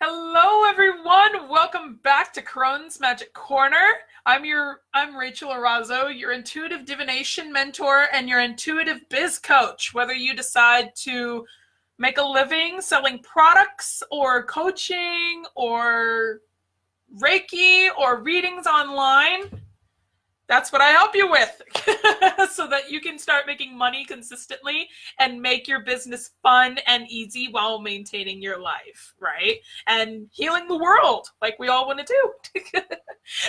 Hello, everyone. Welcome back to Crohn's Magic Corner. I'm Rachel Arazo, your intuitive divination mentor and your intuitive biz coach. Whether you decide to make a living selling products or coaching or Reiki or readings online, that's what I help you with so that you can start making money consistently and make your business fun and easy while maintaining your life, right? And healing the world like we all want to do.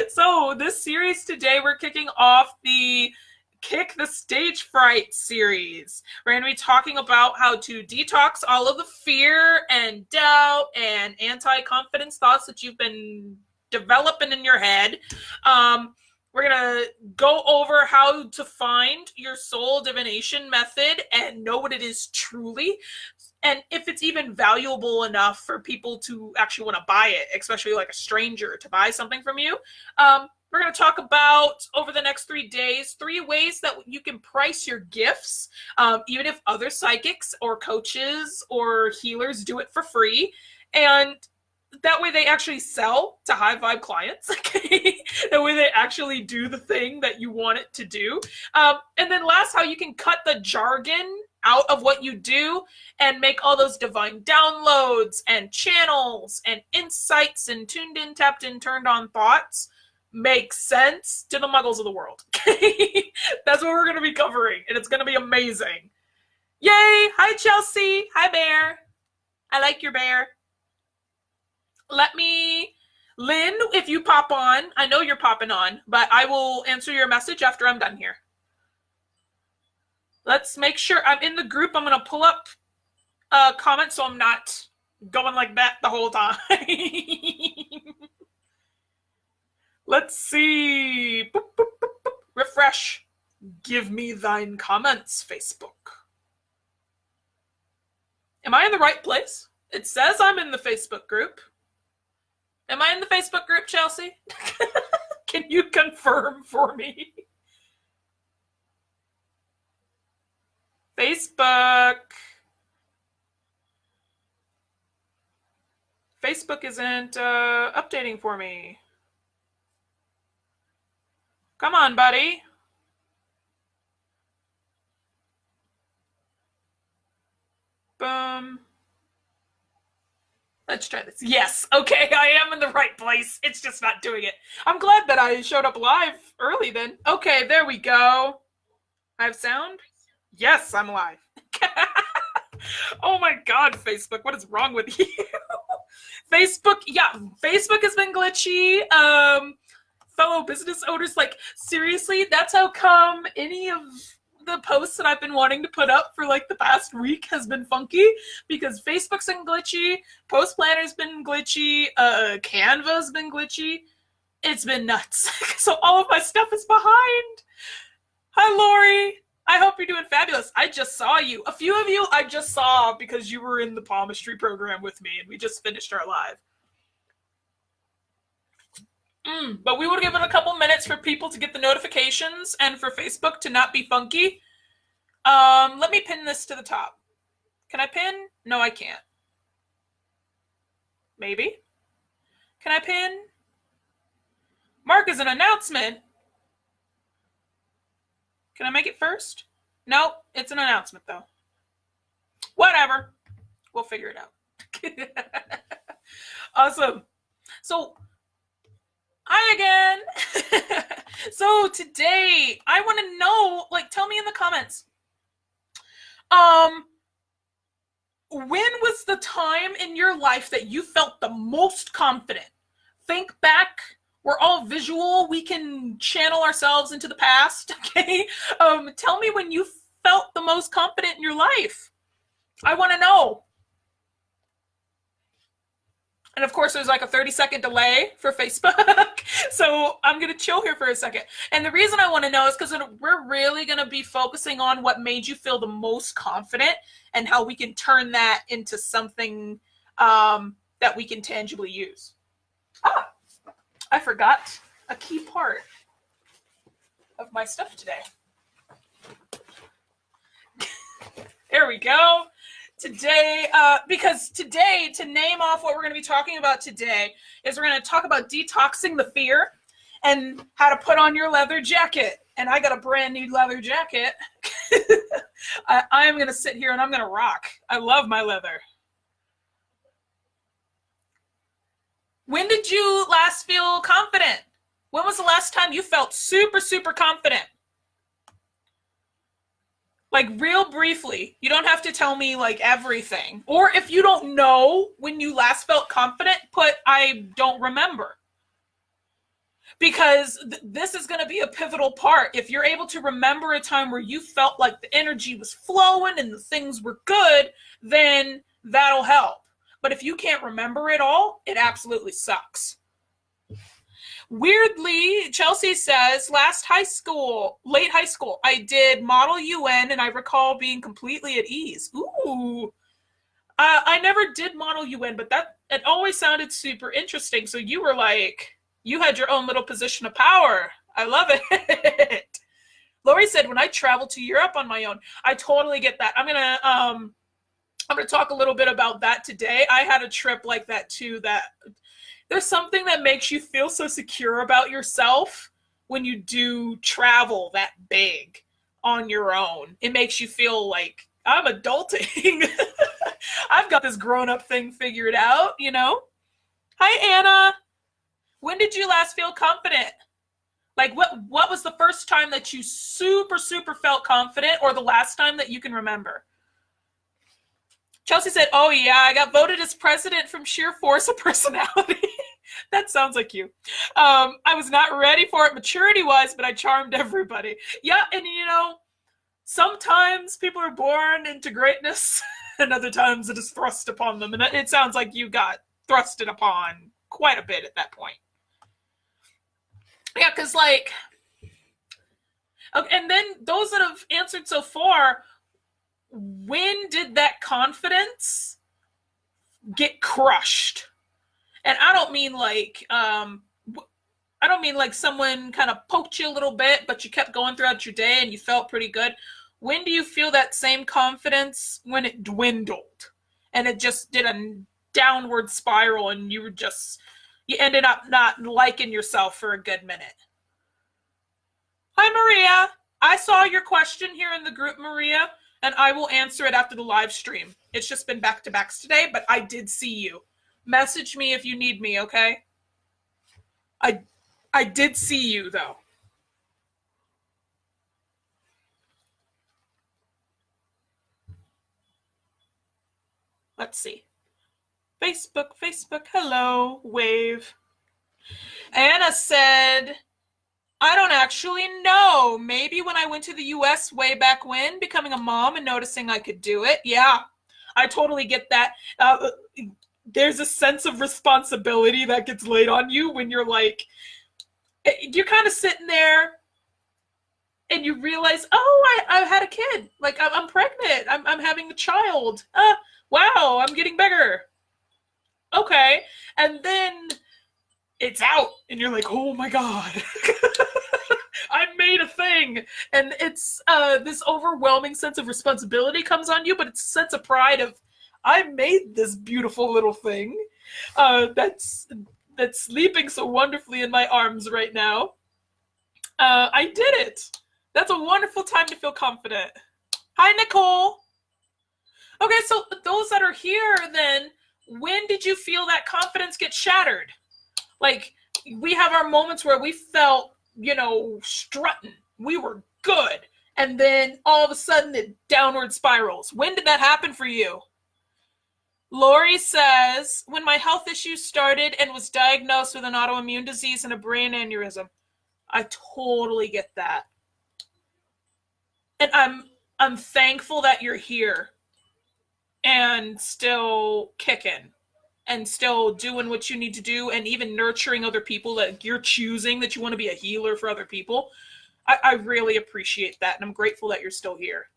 So this series today, we're kicking off the Kick the Stage Fright series. We're going to be talking about how to detox all of the fear and doubt and anti-confidence thoughts that you've been developing in your head. We're going to go over how to find your soul divination method and know what it is truly, and if it's even valuable enough for people to actually want to buy it, especially like a stranger to buy something from you. We're going to talk about, over the next 3 days, 3 ways that you can price your gifts, even if other psychics or coaches or healers do it for free. And that way they actually sell to high vibe clients. Okay? That way they actually do the thing that you want it to do. And then last, how you can cut the jargon out of what you do and make all those divine downloads and channels and insights and tuned in, tapped in, turned on thoughts make sense to the muggles of the world. Okay? That's what we're going to be covering, and it's going to be amazing. Yay! Hi, Chelsea. Hi, Bear. I like your bear. Lynn, if you pop on, I know you're popping on, but I will answer your message after I'm done here. Let's make sure I'm in the group. I'm going to pull up comments so I'm not going like that the whole time. Let's see. Boop, boop, boop, boop. Refresh. Give me thine comments, Facebook. Am I in the right place? It says I'm in the Facebook group. Am I in the Facebook group, Chelsea? Can you confirm for me? Facebook. Facebook isn't updating for me. Come on, buddy. Boom. Let's try this. Yes. Okay, I am in the right place. It's just not doing it. I'm glad that I showed up live early then. Okay, there we go. I have sound? Yes, I'm live. Oh my God, Facebook. What is wrong with you? Facebook has been glitchy. Fellow business owners, like, seriously, that's how come any of the posts that I've been wanting to put up for like the past week has been funky, because Facebook's been glitchy, Post Planner's been glitchy, Canva's been glitchy. It's been nuts. So all of my stuff is behind. Hi, Lori. I hope you're doing fabulous. I just saw you. A few of you I just saw because you were in the palmistry program with me and we just finished our live. But we would give it a couple minutes for people to get the notifications and for Facebook to not be funky. Let me pin this to the top. Can I pin? No, I can't. Maybe. Can I pin? Mark is an announcement. Can I make it first? No, it's an announcement though. Whatever. We'll figure it out. Awesome. So, hi again. So today I want to know, like, tell me in the comments. When was the time in your life that you felt the most confident? Think back. We're all visual. We can channel ourselves into the past. Okay. Tell me when you felt the most confident in your life. I want to know. And of course, there's like a 30-second delay for Facebook. So I'm going to chill here for a second. And the reason I want to know is because we're really going to be focusing on what made you feel the most confident and how we can turn that into something that we can tangibly use. I forgot a key part of my stuff today. There we go. Today, because today, to name off what we're going to be talking about today, is we're going to talk about detoxing the fear and how to put on your leather jacket. And I got a brand new leather jacket. I am going to sit here and I'm going to rock. I love my leather. When did you last feel confident? When was the last time you felt super, super confident? Like real briefly. You don't have to tell me like everything. Or if you don't know when you last felt confident, put I don't remember. Because this is going to be a pivotal part. If you're able to remember a time where you felt like the energy was flowing and the things were good, then that'll help. But if you can't remember it all, it absolutely sucks. Weirdly, Chelsea says, late high school, I did Model UN and I recall being completely at ease. Ooh. I never did Model UN, but it always sounded super interesting. So you were like, you had your own little position of power. I love it. Lori said, when I traveled to Europe on my own, I totally get that. I'm gonna talk a little bit about that today. I had a trip like that too, that there's something that makes you feel so secure about yourself when you do travel that big on your own. It makes you feel like I'm adulting. I've got this grown-up thing figured out, you know? Hi, Anna. When did you last feel confident? Like what was the first time that you super, super felt confident, or the last time that you can remember? Chelsea said, oh yeah, I got voted as president from sheer force of personality. That sounds like you. I was not ready for it maturity-wise, but I charmed everybody. Yeah, and you know, sometimes people are born into greatness, and other times it is thrust upon them. And it sounds like you got thrusted upon quite a bit at that point. Yeah, because like, okay, and then those that have answered so far, when did that confidence get crushed? And I don't mean like someone kind of poked you a little bit, but you kept going throughout your day and you felt pretty good. When do you feel that same confidence when it dwindled and it just did a downward spiral and you ended up not liking yourself for a good minute? Hi, Maria. I saw your question here in the group, Maria, and I will answer it after the live stream. It's just been back-to-backs today, but I did see you. Message me if you need me, okay? I did see you, though. Let's see. Facebook, hello, wave. Anna said, I don't actually know. Maybe when I went to the US way back when, becoming a mom and noticing I could do it. Yeah, I totally get that. There's a sense of responsibility that gets laid on you when you're like, you're kind of sitting there and you realize, oh, I had a kid. Like, I'm pregnant. I'm having a child. Wow, I'm getting bigger. Okay. And then it's out and you're like, oh my God. I made a thing. And it's this overwhelming sense of responsibility comes on you, but it's a sense of pride of, I made this beautiful little thing that's sleeping so wonderfully in my arms right now. I did it. That's a wonderful time to feel confident. Hi, Nicole. Okay, so those that are here then, when did you feel that confidence get shattered? Like, we have our moments where we felt, strutting. We were good. And then all of a sudden it downward spirals. When did that happen for you? Lori says, when my health issues started and was diagnosed with an autoimmune disease and a brain aneurysm. I totally get that. And I'm thankful that you're here and still kicking and still doing what you need to do and even nurturing other people that you're choosing, that you want to be a healer for other people. I really appreciate that, and I'm grateful that you're still here.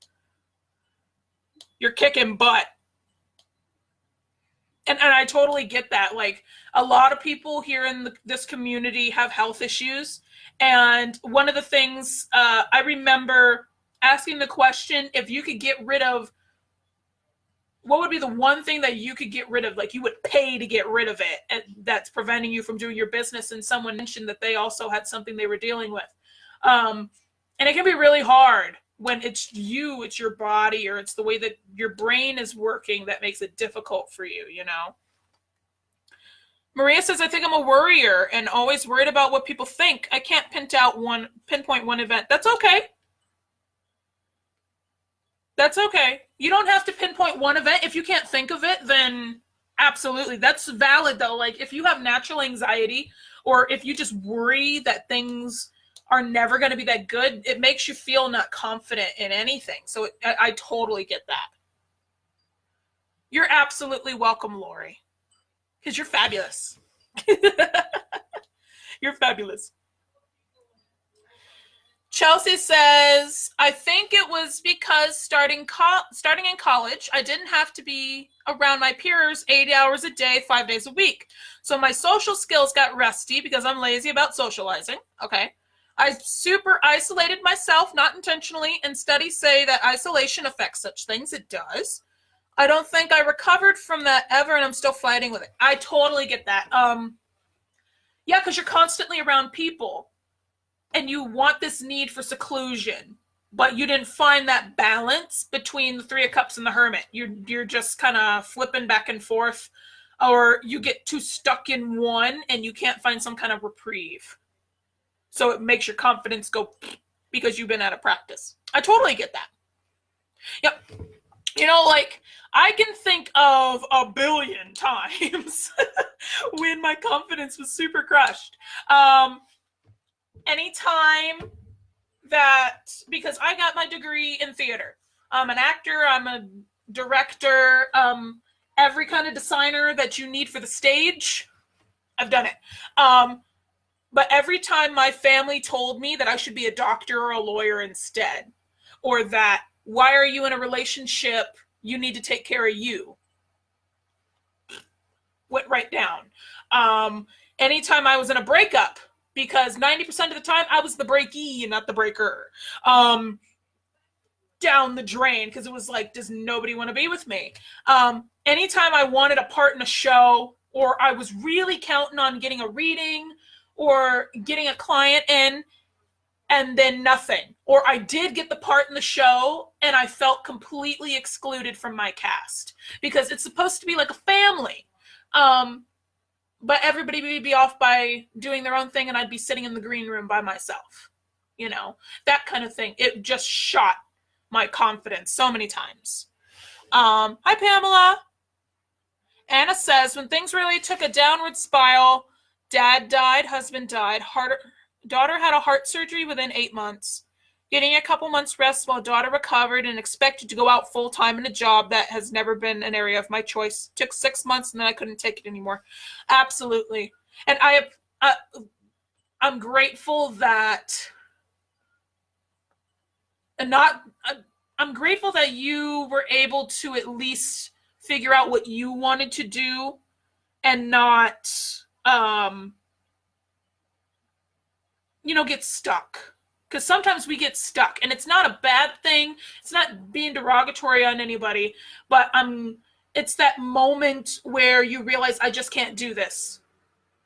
You're kicking butt. And I totally get that. Like, a lot of people here in this community have health issues. And one of the things I remember asking the question, if you could get rid of what would be the one thing that you could get rid of, like you would pay to get rid of it, and that's preventing you from doing your business? And someone mentioned that they also had something they were dealing with. And it can be really hard when it's you, it's your body, or it's the way that your brain is working that makes it difficult for you, you know? Maria says, I think I'm a worrier and always worried about what people think. I can't pinpoint one event. That's okay. That's okay. You don't have to pinpoint one event. If you can't think of it, then absolutely. That's valid, though. Like, if you have natural anxiety, or if you just worry that things are never going to be that good, it makes you feel not confident in anything. So I totally get that. You're absolutely welcome, Lori, because you're fabulous. You're fabulous. Chelsea says, I think it was because starting in college, I didn't have to be around my peers 80 hours a day, 5 days a week. So my social skills got rusty because I'm lazy about socializing. Okay. I super isolated myself, not intentionally, and studies say that isolation affects such things. It does. I don't think I recovered from that ever, and I'm still fighting with it. I totally get that. Yeah, because you're constantly around people. And you want this need for seclusion, but you didn't find that balance between the Three of Cups and the Hermit. You're just kind of flipping back and forth, or you get too stuck in one and you can't find some kind of reprieve. So it makes your confidence go because you've been out of practice. I totally get that. Yep. You know, like, I can think of a billion times when my confidence was super crushed. Anytime that, because I got my degree in theater. I'm an actor, I'm a director, every kind of designer that you need for the stage, I've done it. But every time my family told me that I should be a doctor or a lawyer instead, or that, why are you in a relationship? You need to take care of you. Went right down. Anytime I was in a breakup, because 90% of the time I was the breakee and not the breaker. Down the drain, because it was like, does nobody want to be with me? Anytime I wanted a part in a show, or I was really counting on getting a reading or getting a client in, and then nothing. Or I did get the part in the show and I felt completely excluded from my cast, because it's supposed to be like a family. But everybody would be off by doing their own thing, and I'd be sitting in the green room by myself. You know, that kind of thing. It just shot my confidence so many times. Hi, Pamela. Anna says, when things really took a downward spiral, dad died, husband died, daughter had a heart surgery within 8 months. Getting a couple months rest while daughter recovered and expected to go out full-time in a job that has never been an area of my choice. Took 6 months and then I couldn't take it anymore. Absolutely. And I'm grateful that, I'm grateful that you were able to at least figure out what you wanted to do and not, get stuck. Because sometimes we get stuck, and it's not a bad thing. It's not being derogatory on anybody, but it's that moment where you realize, I just can't do this.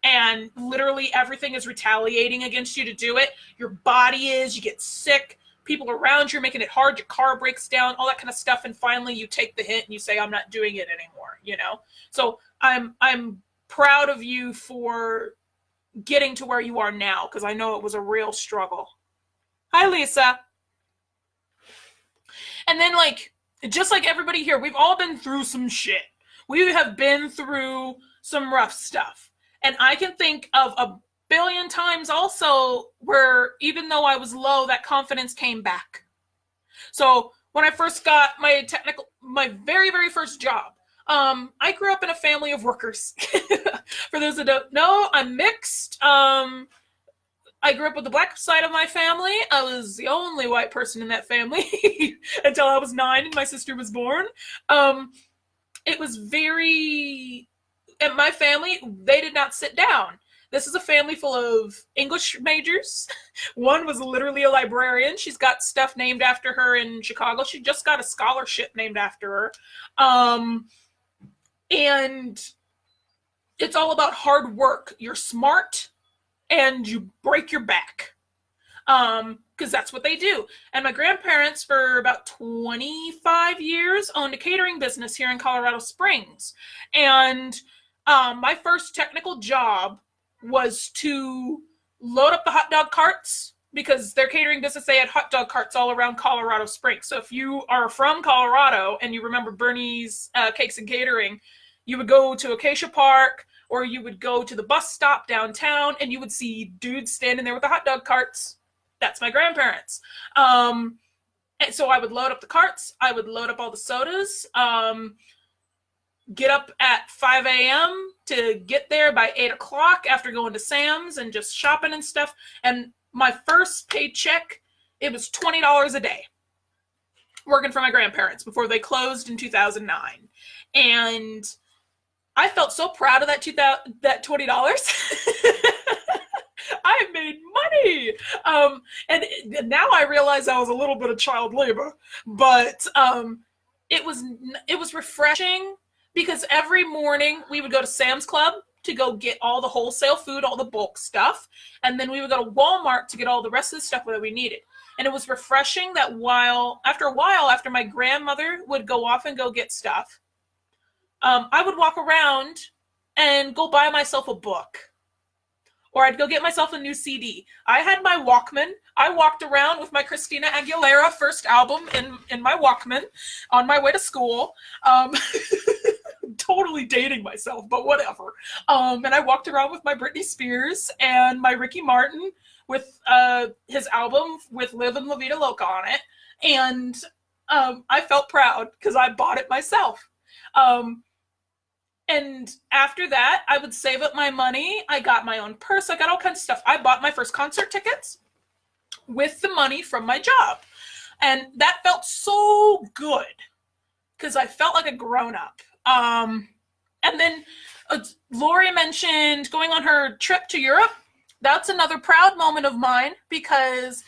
And literally everything is retaliating against you to do it. Your body is, you get sick, people around you are making it hard, your car breaks down, all that kind of stuff, and finally you take the hit and you say, I'm not doing it anymore, So I'm proud of you for getting to where you are now, because I know it was a real struggle. Hi, Lisa. And then, just like everybody here, we've all been through some shit. We have been through some rough stuff. And I can think of a billion times also where, even though I was low, that confidence came back. So when I first got my very, very first job, I grew up in a family of workers. For those that don't know, I'm mixed. I grew up with the black side of my family. I was the only white person in that family until I was 9 and my sister was born. It was very, and my family, they did not sit down. This is a family full of English majors. One was literally a librarian. She's got stuff named after her in Chicago. She just got a scholarship named after her. And it's all about hard work. You're smart and you break your back. Because that's what they do. And my grandparents, for about 25 years, owned a catering business here in Colorado Springs. And my first technical job was to load up the hot dog carts, because their catering business, they had hot dog carts all around Colorado Springs. So if you are from Colorado and you remember Bernie's Cakes and Catering, you would go to Acacia Park, or you would go to the bus stop downtown, and you would see dudes standing there with the hot dog carts. That's my grandparents. And so I would load up the carts. I would load up all the sodas. Get up at 5 a.m. to get there by 8 o'clock after going to Sam's and just shopping and stuff. And my first paycheck, it was $20 a day working for my grandparents before they closed in 2009. And I felt so proud of that $20. I made money. And now I realize I was a little bit of child labor, but it was refreshing, because every morning we would go to Sam's Club to go get all the wholesale food, all the bulk stuff, and then we would go to Walmart to get all the rest of the stuff that we needed. And it was refreshing that after my grandmother would go off and go get stuff, I would walk around and go buy myself a book. Or I'd go get myself a new CD. I had my Walkman. I walked around with my Christina Aguilera first album in my Walkman on my way to school. Totally dating myself, but whatever. And I walked around with my Britney Spears and my Ricky Martin with his album with Live and La Vida Loca on it. And I felt proud because I bought it myself. And after that, I would save up my money. I got my own purse. I got all kinds of stuff. I bought my first concert tickets with the money from my job. And that felt so good because I felt like a grown-up. And then Lori mentioned going on her trip to Europe. That's another proud moment of mine, because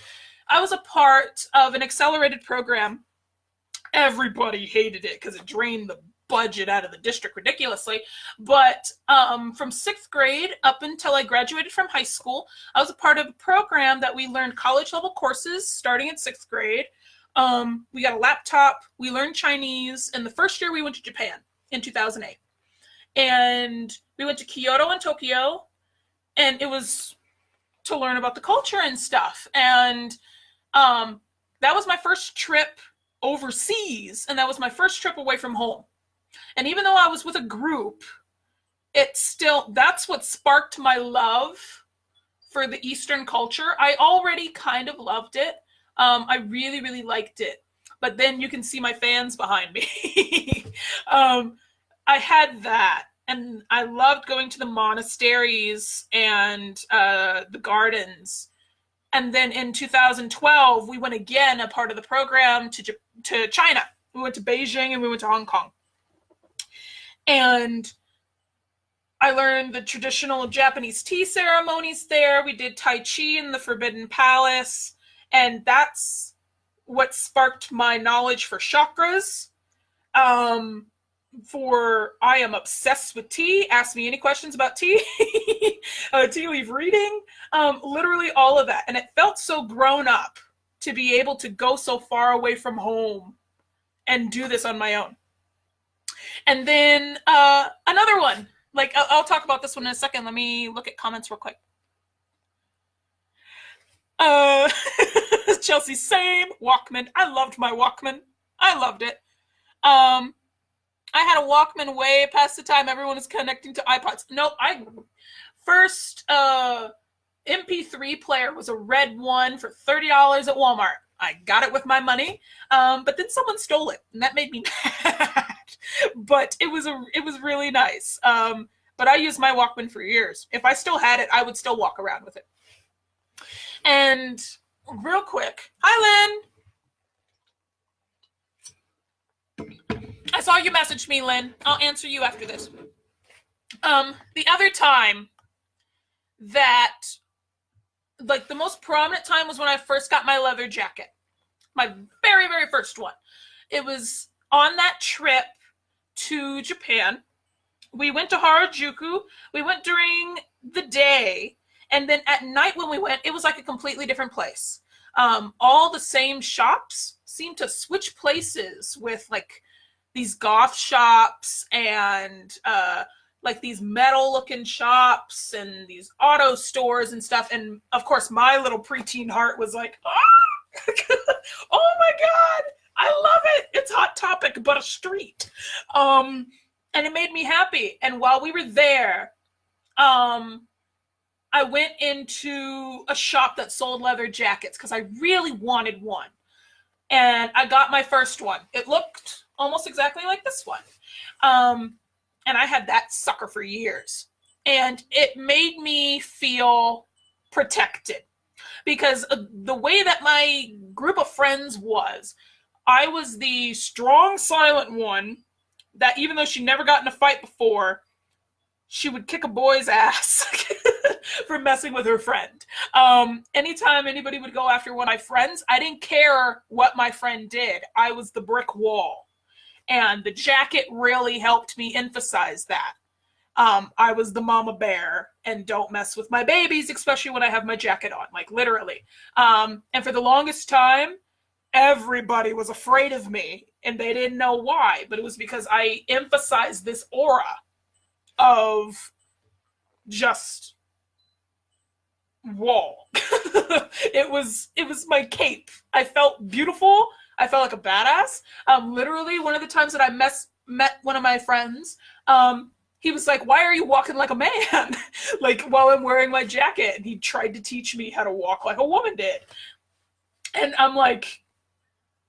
I was a part of an accelerated program. Everybody hated it because it drained the budget out of the district ridiculously. But from 6th grade up until I graduated from high school, I was a part of a program that we learned college level courses starting in 6th grade. We got a laptop, we learned Chinese, and the first year we went to Japan in 2008. And we went to Kyoto and Tokyo, and it was to learn about the culture and stuff. And that was my first trip overseas, and that was my first trip away from home. And even though I was with a group, that's what sparked my love for the Eastern culture. I already kind of loved it. I really, really liked it. But then you can see my fans behind me. I had that. And I loved going to the monasteries and the gardens. And then in 2012, we went again, a part of the program, to China. We went to Beijing and we went to Hong Kong. And I learned the traditional Japanese tea ceremonies there. We did Tai Chi in the Forbidden Palace. And that's what sparked my knowledge for chakras. I am obsessed with tea. Ask me any questions about tea. Tea leaf reading. Literally all of that. And it felt so grown up to be able to go so far away from home and do this on my own. And then another one. I'll talk about this one in a second. Let me look at comments real quick. Chelsea, same. Walkman. I loved my Walkman. I loved it. I had a Walkman way past the time everyone was connecting to iPods. No, first MP3 player was a red one for $30 at Walmart. I got it with my money, but then someone stole it, and that made me mad. But it was really nice. But I used my Walkman for years. If I still had it, I would still walk around with it. And real quick, hi, Lynn. I saw you message me, Lynn. I'll answer you after this. The other time that, like, the most prominent time was when I first got my leather jacket. My very, very first one. It was on that trip to Japan. We went to Harajuku. We went during the day. And then at night when we went, it was like a completely different place. All the same shops seemed to switch places with like these goth shops and like these metal looking shops and these auto stores and stuff. And of course, my little preteen heart was like, oh, oh my God, I love it. It's Hot Topic, but a street. And it made me happy. And while we were there, I went into a shop that sold leather jackets because I really wanted one. And I got my first one. It looked almost exactly like this one. And I had that sucker for years. And it made me feel protected. Because the way that my group of friends was, I was the strong, silent one that even though she never got in a fight before, she would kick a boy's ass for messing with her friend. Anytime anybody would go after one of my friends, I didn't care what my friend did. I was the brick wall. And the jacket really helped me emphasize that. I was the mama bear and don't mess with my babies, especially when I have my jacket on, like literally. And for the longest time, everybody was afraid of me and they didn't know why, but it was because I emphasized this aura of just wall. It was my cape. I felt beautiful. I felt like a badass. Literally, one of the times that I met one of my friends, he was like, "Why are you walking like a man?" Like while I'm wearing my jacket, and he tried to teach me how to walk like a woman did. And I'm like,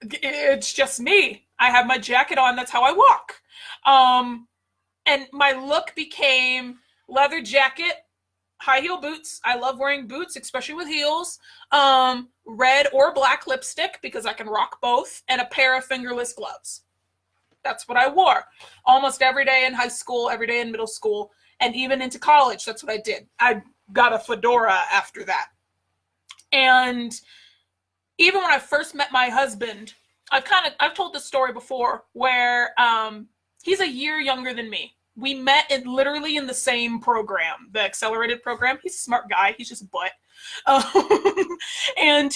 it's just me. I have my jacket on. That's how I walk. And my look became leather jacket, high heel boots. I love wearing boots, especially with heels. Red or black lipstick because I can rock both, and a pair of fingerless gloves. That's what I wore almost every day in high school, every day in middle school, and even into college. That's what I did. I got a fedora after that. And even when I first met my husband, I've told this story before where he's a year younger than me. We met literally in the same program, the accelerated program. He's a smart guy. He's just a butt. And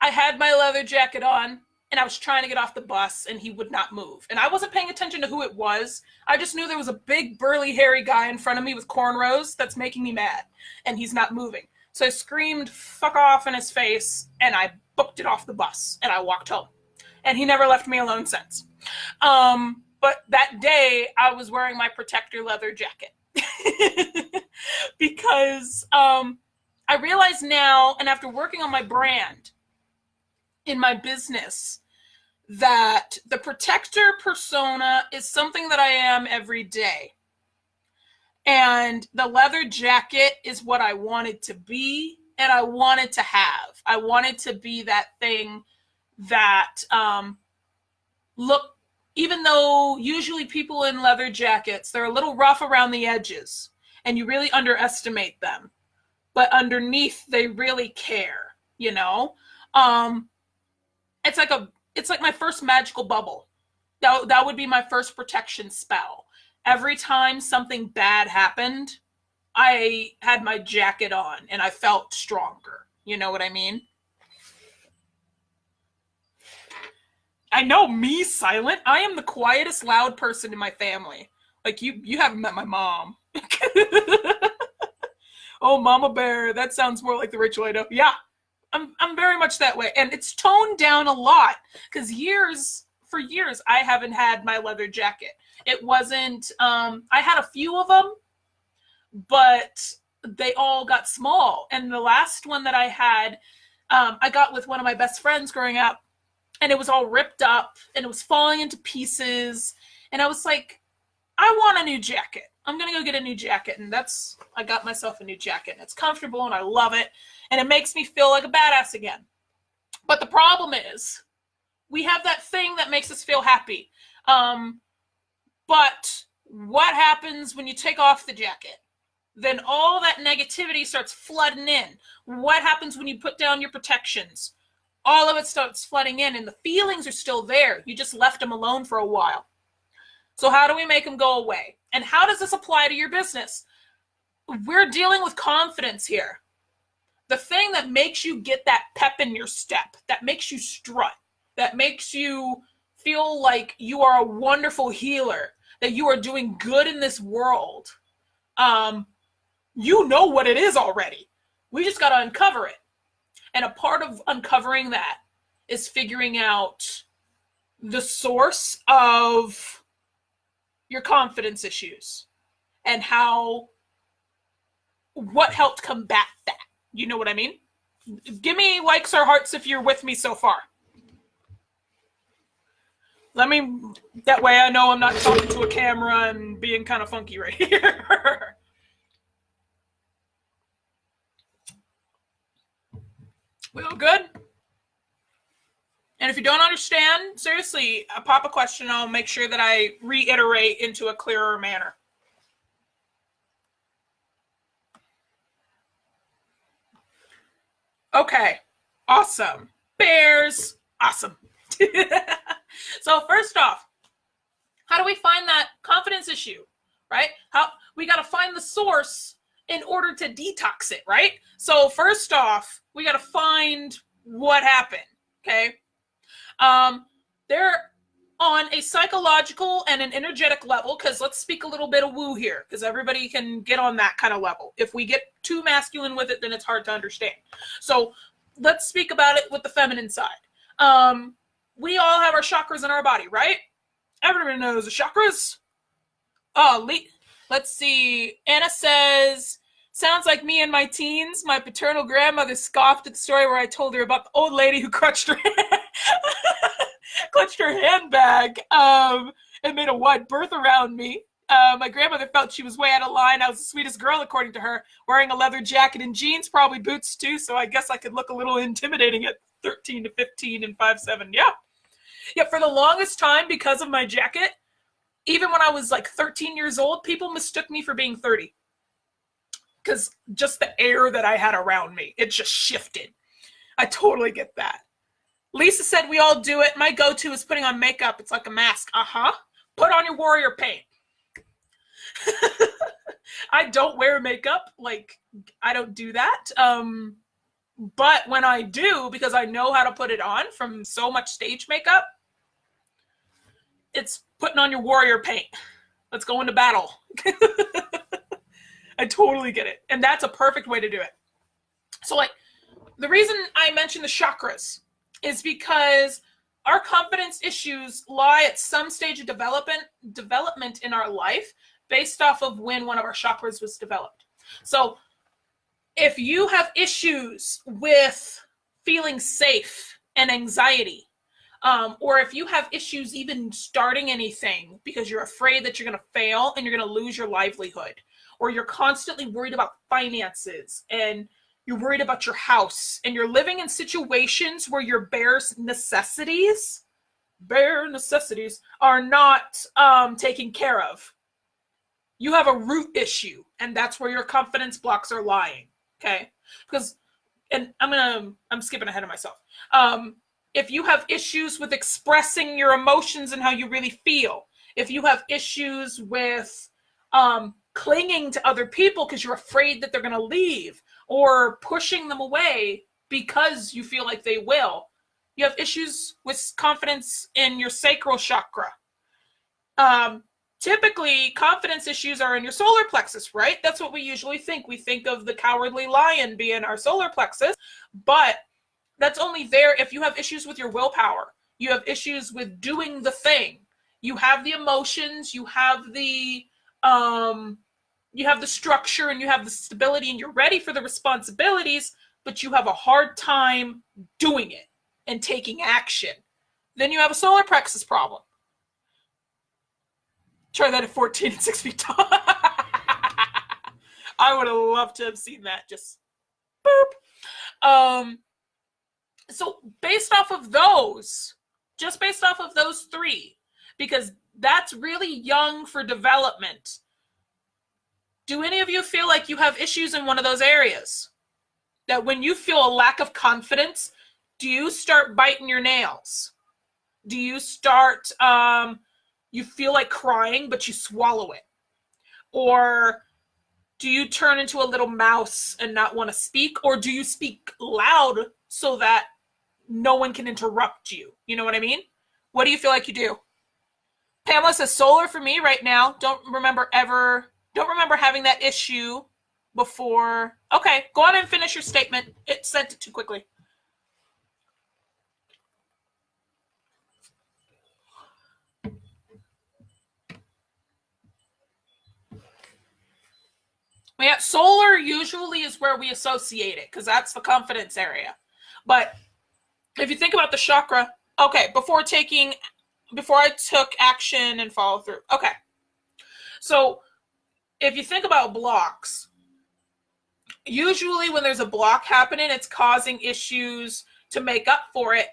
I had my leather jacket on and I was trying to get off the bus and he would not move. And I wasn't paying attention to who it was. I just knew there was a big burly hairy guy in front of me with cornrows that's making me mad and he's not moving. So I screamed "fuck off" in his face and I booked it off the bus and I walked home. And he never left me alone since. But that day I was wearing my protector leather jacket. Because I realize now, and after working on my brand in my business, that the protector persona is something that I am every day. And the leather jacket is what I wanted to be and I wanted to have. I wanted to be that thing that look, even though usually people in leather jackets, they're a little rough around the edges and you really underestimate them, but underneath they really care, you know. It's like my first magical bubble. That would be my first protection spell. Every time something bad happened, I had my jacket on and I felt stronger. You know what I mean? I know, me, silent. I am the quietest, loud person in my family. Like, you haven't met my mom. Oh, Mama Bear. That sounds more like the Rachel I know. Yeah, I'm very much that way. And it's toned down a lot. Because for years, I haven't had my leather jacket. It wasn't, I had a few of them, but they all got small. And the last one that I had, I got with one of my best friends growing up. And it was all ripped up and it was falling into pieces. And I was like, I want a new jacket. I'm going to go get a new jacket. And I got myself a new jacket. And it's comfortable and I love it. And it makes me feel like a badass again. But the problem is, we have that thing that makes us feel happy. But what happens when you take off the jacket? Then all that negativity starts flooding in. What happens when you put down your protections? All of it starts flooding in, and the feelings are still there. You just left them alone for a while. So how do we make them go away? And how does this apply to your business? We're dealing with confidence here. The thing that makes you get that pep in your step, that makes you strut, that makes you feel like you are a wonderful healer, that you are doing good in this world. You know what it is already. We just got to uncover it. And a part of uncovering that is figuring out the source of your confidence issues and what helped combat that. You know what I mean? Give me likes or hearts if you're with me so far. That way I know I'm not talking to a camera and being kind of funky right here. We all good? And if you don't understand, seriously, pop a question. I'll make sure that I reiterate into a clearer manner. Okay, awesome. Bears, awesome. So first off, how do we find that confidence issue, right? We got to find the source in order to detox it, right? So first off, we got to find what happened, okay? They're on a psychological and an energetic level, because let's speak a little bit of woo here, because everybody can get on that kind of level. If we get too masculine with it, then it's hard to understand. So let's speak about it with the feminine side. We all have our chakras in our body, right? Everyone knows the chakras. Let's see. Anna says, sounds like me in my teens. My paternal grandmother scoffed at the story where I told her about the old lady who clutched her handbag and made a wide berth around me. My grandmother felt she was way out of line. I was the sweetest girl, according to her, wearing a leather jacket and jeans, probably boots too, so I guess I could look a little intimidating at 13 to 15 and 5'7". Yeah, for the longest time, because of my jacket, even when I was like 13 years old, people mistook me for being 30. Because just the air that I had around me, it just shifted. I totally get that. Lisa said we all do it. My go-to is putting on makeup. It's like a mask. Put on your warrior paint. I don't wear makeup. Like, I don't do that. But when I do, because I know how to put it on from so much stage makeup, it's putting on your warrior paint. Let's go into battle. I totally get it. And that's a perfect way to do it. So, like, the reason I mentioned the chakras is because our confidence issues lie at some stage of development in our life based off of when one of our chakras was developed. So if you have issues with feeling safe and anxiety, or if you have issues even starting anything because you're afraid that you're going to fail and you're going to lose your livelihood, or you're constantly worried about finances and you're worried about your house, and you're living in situations where your bare necessities are not taken care of, you have a root issue, and that's where your confidence blocks are lying. Okay? Because, and I'm skipping ahead of myself. If you have issues with expressing your emotions and how you really feel, if you have issues with clinging to other people because you're afraid that they're going to leave, or pushing them away because you feel like they will, you have issues with confidence in your sacral chakra. Typically, confidence issues are in your solar plexus, right? That's what we usually think. We think of the cowardly lion being our solar plexus, but that's only there if you have issues with your willpower. You have issues with doing the thing. You have the emotions, you have the structure, and you have the stability, and you're ready for the responsibilities, but you have a hard time doing it and taking action. Then you have a solar plexus problem. Try that at 14 and 6 feet tall. I would have loved to have seen that. Just boop. So based off of those three, because That's really young for development. Do any of you feel like you have issues in one of those areas? That when you feel a lack of confidence, do you start biting your nails? Do you start, you feel like crying, but you swallow it? Or do you turn into a little mouse and not want to speak? Or do you speak loud so that no one can interrupt you? You know what I mean? What do you feel like you do? Pamela says solar for me right now. Don't remember having that issue before. Okay, go on and finish your statement. It sent it too quickly. Yeah, solar usually is where we associate it because that's the confidence area. But if you think about the chakra, okay, before I took action and follow through. Okay. So if you think about blocks, usually when there's a block happening, it's causing issues to make up for it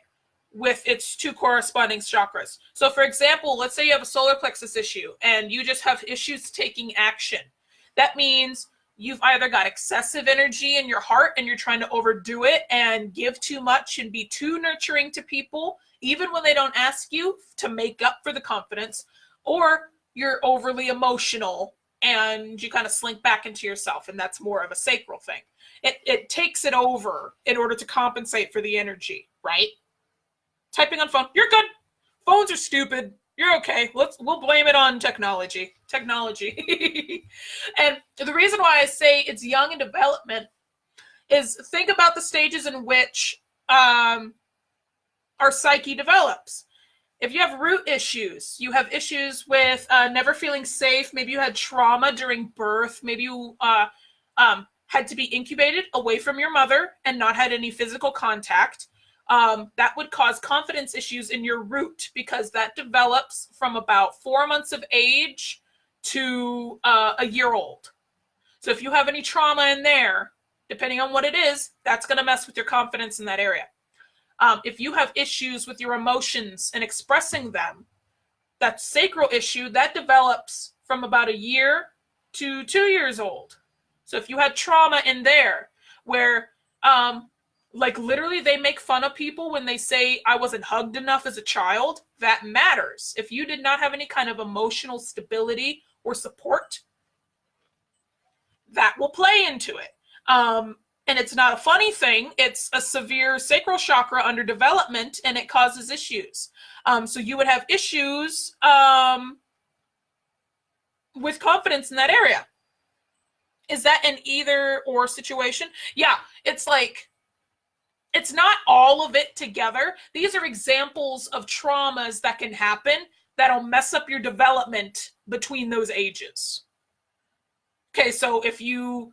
with its two corresponding chakras. So for example, let's say you have a solar plexus issue and you just have issues taking action. That means you've either got excessive energy in your heart and you're trying to overdo it and give too much and be too nurturing to people, even when they don't ask you, to make up for the confidence, or you're overly emotional and you kind of slink back into yourself, and that's more of a sacral thing. It takes it over in order to compensate for the energy, right? Typing on phone, you're good. Phones are stupid. You're okay. We'll blame it on technology. And the reason why I say it's young in development is think about the stages in which our psyche develops. If you have root issues, you have issues with never feeling safe. Maybe you had trauma during birth. Maybe you had to be incubated away from your mother and not had any physical contact. That would cause confidence issues in your root because that develops from about 4 months of age to a year old. So if you have any trauma in there, depending on what it is, that's going to mess with your confidence in that area. If you have issues with your emotions and expressing them, that sacral issue, that develops from about a year to 2 years old. So if you had trauma in there where like literally they make fun of people when they say I wasn't hugged enough as a child, that matters. If you did not have any kind of emotional stability or support, that will play into it. And it's not a funny thing. It's a severe sacral chakra under development, and it causes issues. So you would have issues with confidence in that area. Is that an either or situation? Yeah, it's like, it's not all of it together. These are examples of traumas that can happen that'll mess up your development between those ages. Okay, so if you,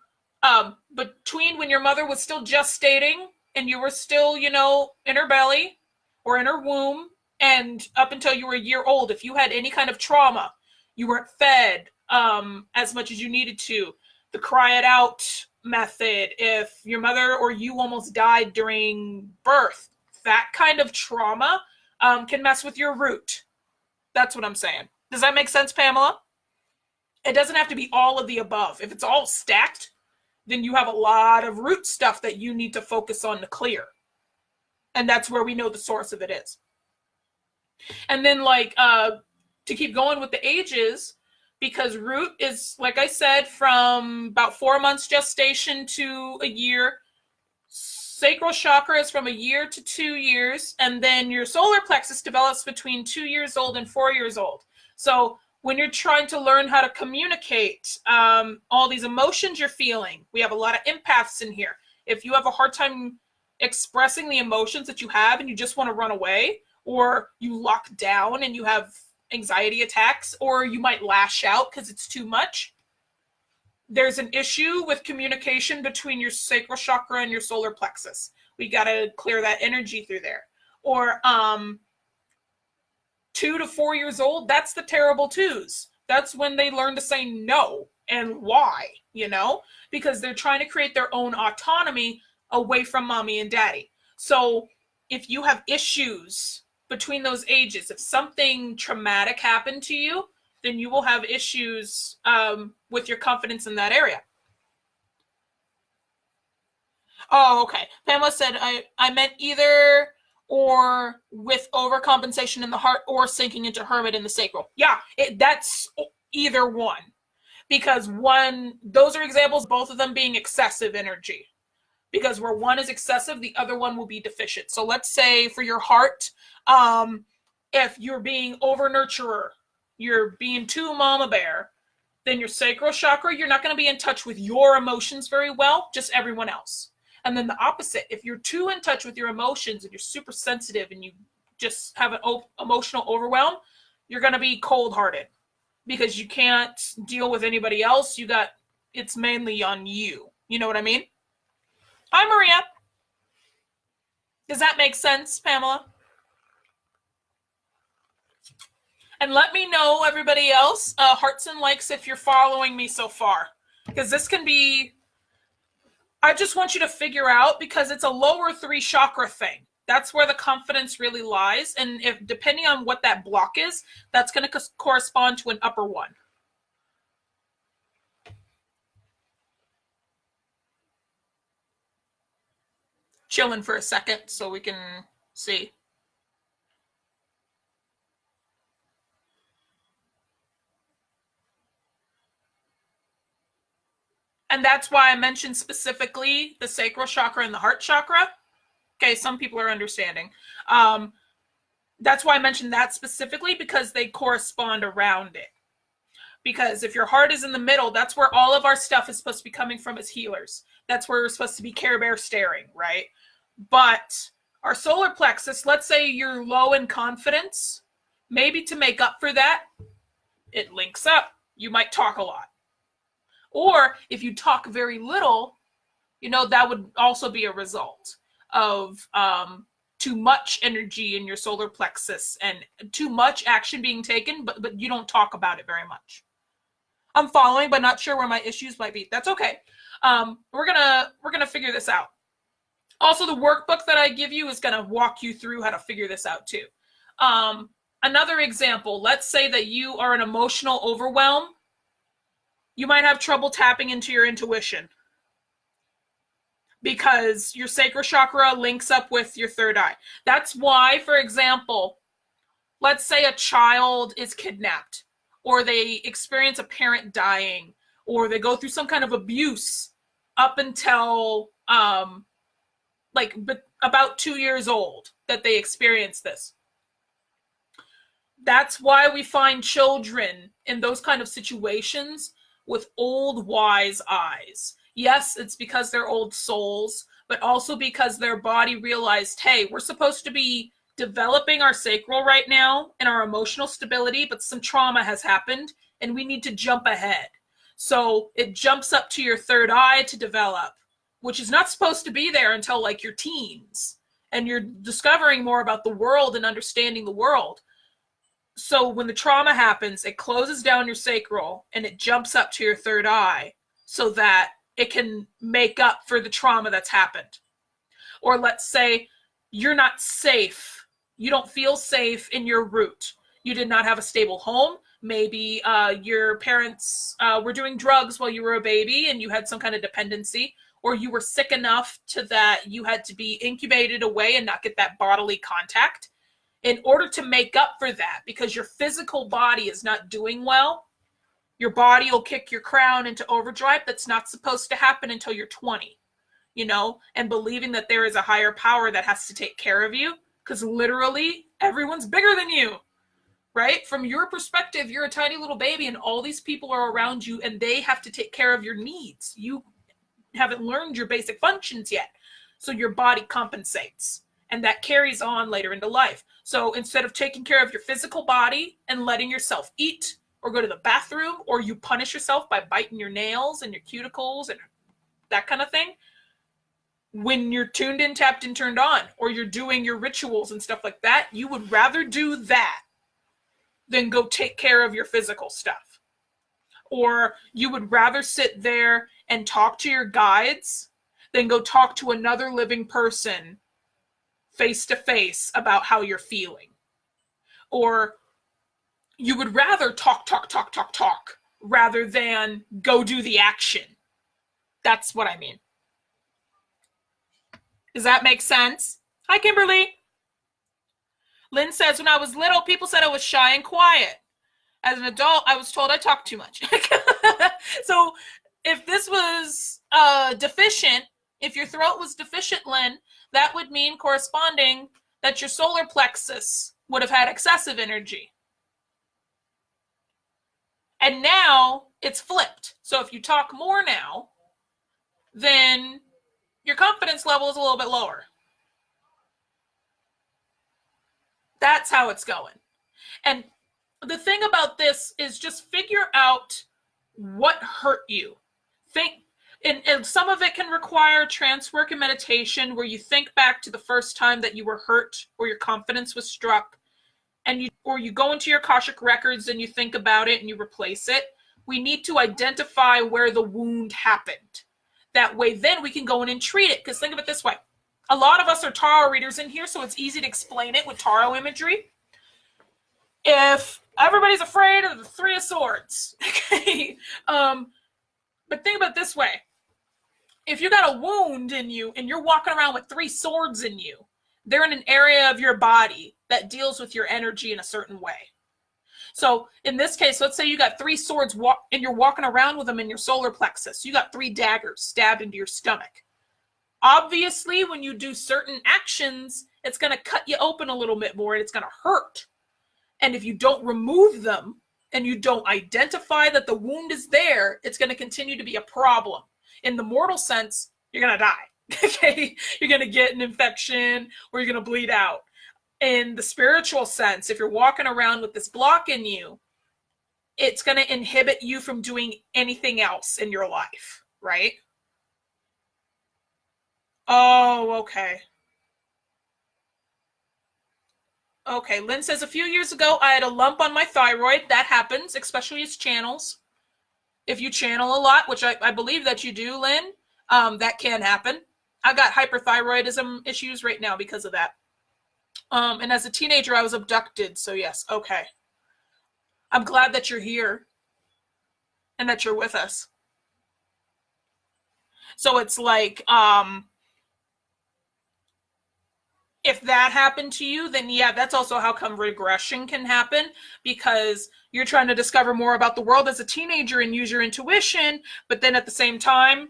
between when your mother was still gestating and you were still, in her belly or in her womb and up until you were a year old, if you had any kind of trauma, you weren't fed as much as you needed to, the cry it out method, if your mother or you almost died during birth, that kind of trauma can mess with your root. That's what I'm saying. Does that make sense, Pamela? It doesn't have to be all of the above. If it's all stacked, then you have a lot of root stuff that you need to focus on to clear. And that's where we know the source of it is. And then to keep going with the ages, because root is, like I said, from about 4 months gestation to a year. Sacral chakra is from a year to 2 years. And then your solar plexus develops between 2 years old and 4 years old. So when you're trying to learn how to communicate all these emotions you're feeling, we have a lot of empaths in here. If you have a hard time expressing the emotions that you have and you just want to run away, or you lock down and you have anxiety attacks, or you might lash out because it's too much, there's an issue with communication between your sacral chakra and your solar plexus. We got to clear that energy through there. Or 2 to 4 years old, that's the terrible twos. That's when they learn to say no and why, because they're trying to create their own autonomy away from mommy and daddy. So if you have issues between those ages. If something traumatic happened to you, then you will have issues with your confidence in that area. Oh, okay. Pamela said, I meant either or with overcompensation in the heart or sinking into hermit in the sacral. Yeah, that's either one. Because those are examples, both of them being excessive energy. Because where one is excessive, the other one will be deficient. So let's say for your heart, if you're being over nurturer, you're being too mama bear, then your sacral chakra, you're not going to be in touch with your emotions very well, just everyone else. And then the opposite, if you're too in touch with your emotions and you're super sensitive and you just have an emotional overwhelm, you're going to be cold-hearted because you can't deal with anybody else. It's mainly on you. You know what I mean? Hi, Maria. Does that make sense, Pamela? And let me know, everybody else, hearts and likes if you're following me so far. Because this can be, I just want you to figure out, because it's a lower 3 chakra thing. That's where the confidence really lies. And if depending on what that block is, that's going to correspond to an upper one. Chilling for a second so we can see. And that's why I mentioned specifically the sacral chakra and the heart chakra. Okay, some people are understanding. That's why I mentioned that specifically, because they correspond around it. Because if your heart is in the middle, that's where all of our stuff is supposed to be coming from as healers. That's where we're supposed to be Care Bear staring, right? But our solar plexus, let's say you're low in confidence, maybe to make up for that, it links up. You might talk a lot. Or if you talk very little, that would also be a result of too much energy in your solar plexus and too much action being taken, but you don't talk about it very much. I'm following, but not sure where my issues might be. That's okay. We're gonna figure this out. Also, the workbook that I give you is gonna walk you through how to figure this out too. Another example, let's say that you are an emotional overwhelm. You might have trouble tapping into your intuition because your sacral chakra links up with your third eye. That's why, for example, let's say a child is kidnapped, or they experience a parent dying, or they go through some kind of abuse up until about 2 years old that they experience this. That's why we find children in those kind of situations with old, wise eyes. Yes, it's because they're old souls, but also because their body realized, hey, we're supposed to be developing our sacral right now and our emotional stability, but some trauma has happened and we need to jump ahead. So it jumps up to your third eye to develop, which is not supposed to be there until like your teens, and you're discovering more about the world and understanding the world. So when the trauma happens, it closes down your sacral and it jumps up to your third eye so that it can make up for the trauma that's happened. Or let's say you're not safe. You don't feel safe in your root. You did not have a stable home. Maybe your parents were doing drugs while you were a baby and you had some kind of dependency, or you were sick enough to that you had to be incubated away and not get that bodily contact. In order to make up for that, because your physical body is not doing well, your body will kick your crown into overdrive. That's not supposed to happen until you're 20, and believing that there is a higher power that has to take care of you, because literally everyone's bigger than you, right? From your perspective, you're a tiny little baby and all these people are around you and they have to take care of your needs. You haven't learned your basic functions yet. So your body compensates. And that carries on later into life. So instead of taking care of your physical body and letting yourself eat or go to the bathroom, or you punish yourself by biting your nails and your cuticles and that kind of thing, when you're tuned in, tapped in, turned on, or you're doing your rituals and stuff like that, you would rather do that than go take care of your physical stuff. Or you would rather sit there and talk to your guides than go talk to another living person face to face about how you're feeling. Or you would rather talk rather than go do the action. That's what I mean. Does that make sense? Hi, Kimberly. Lynn says, when I was little, people said I was shy and quiet. As an adult, I was told I talked too much. So if this was deficient, if your throat was deficient, Lynn, that would mean corresponding that your solar plexus would have had excessive energy. And now it's flipped. So if you talk more now, then your confidence level is a little bit lower. That's how it's going. And the thing about this is just figure out what hurt you. And some of it can require trance work and meditation, where you think back to the first time that you were hurt or your confidence was struck, and you go into your Akashic records and you think about it and you replace it. We need to identify where the wound happened. That way, then we can go in and treat it. Because think of it this way. A lot of us are tarot readers in here, so it's easy to explain it with tarot imagery. If everybody's afraid of the Three of Swords, okay? But think about it this way. If you got a wound in you and you're walking around with 3 swords in you, they're in an area of your body that deals with your energy in a certain way. So in this case, let's say you got 3 swords and you're walking around with them in your solar plexus. You got 3 daggers stabbed into your stomach. Obviously, when you do certain actions, it's going to cut you open a little bit more and it's going to hurt. And if you don't remove them and you don't identify that the wound is there, it's going to continue to be a problem. In the mortal sense, you're going to die. Okay? You're going to get an infection or you're going to bleed out. In the spiritual sense, if you're walking around with this block in you, it's going to inhibit you from doing anything else in your life, right? Oh, okay. Okay, Lynn says, a few years ago, I had a lump on my thyroid. That happens, especially as channels. If you channel a lot, which I believe that you do, Lynn, that can happen. I've got hyperthyroidism issues right now because of that. And as a teenager, I was abducted. So yes, okay. I'm glad that you're here and that you're with us. So it's like, if that happened to you, then yeah, that's also how come regression can happen, because you're trying to discover more about the world as a teenager and use your intuition, but then at the same time,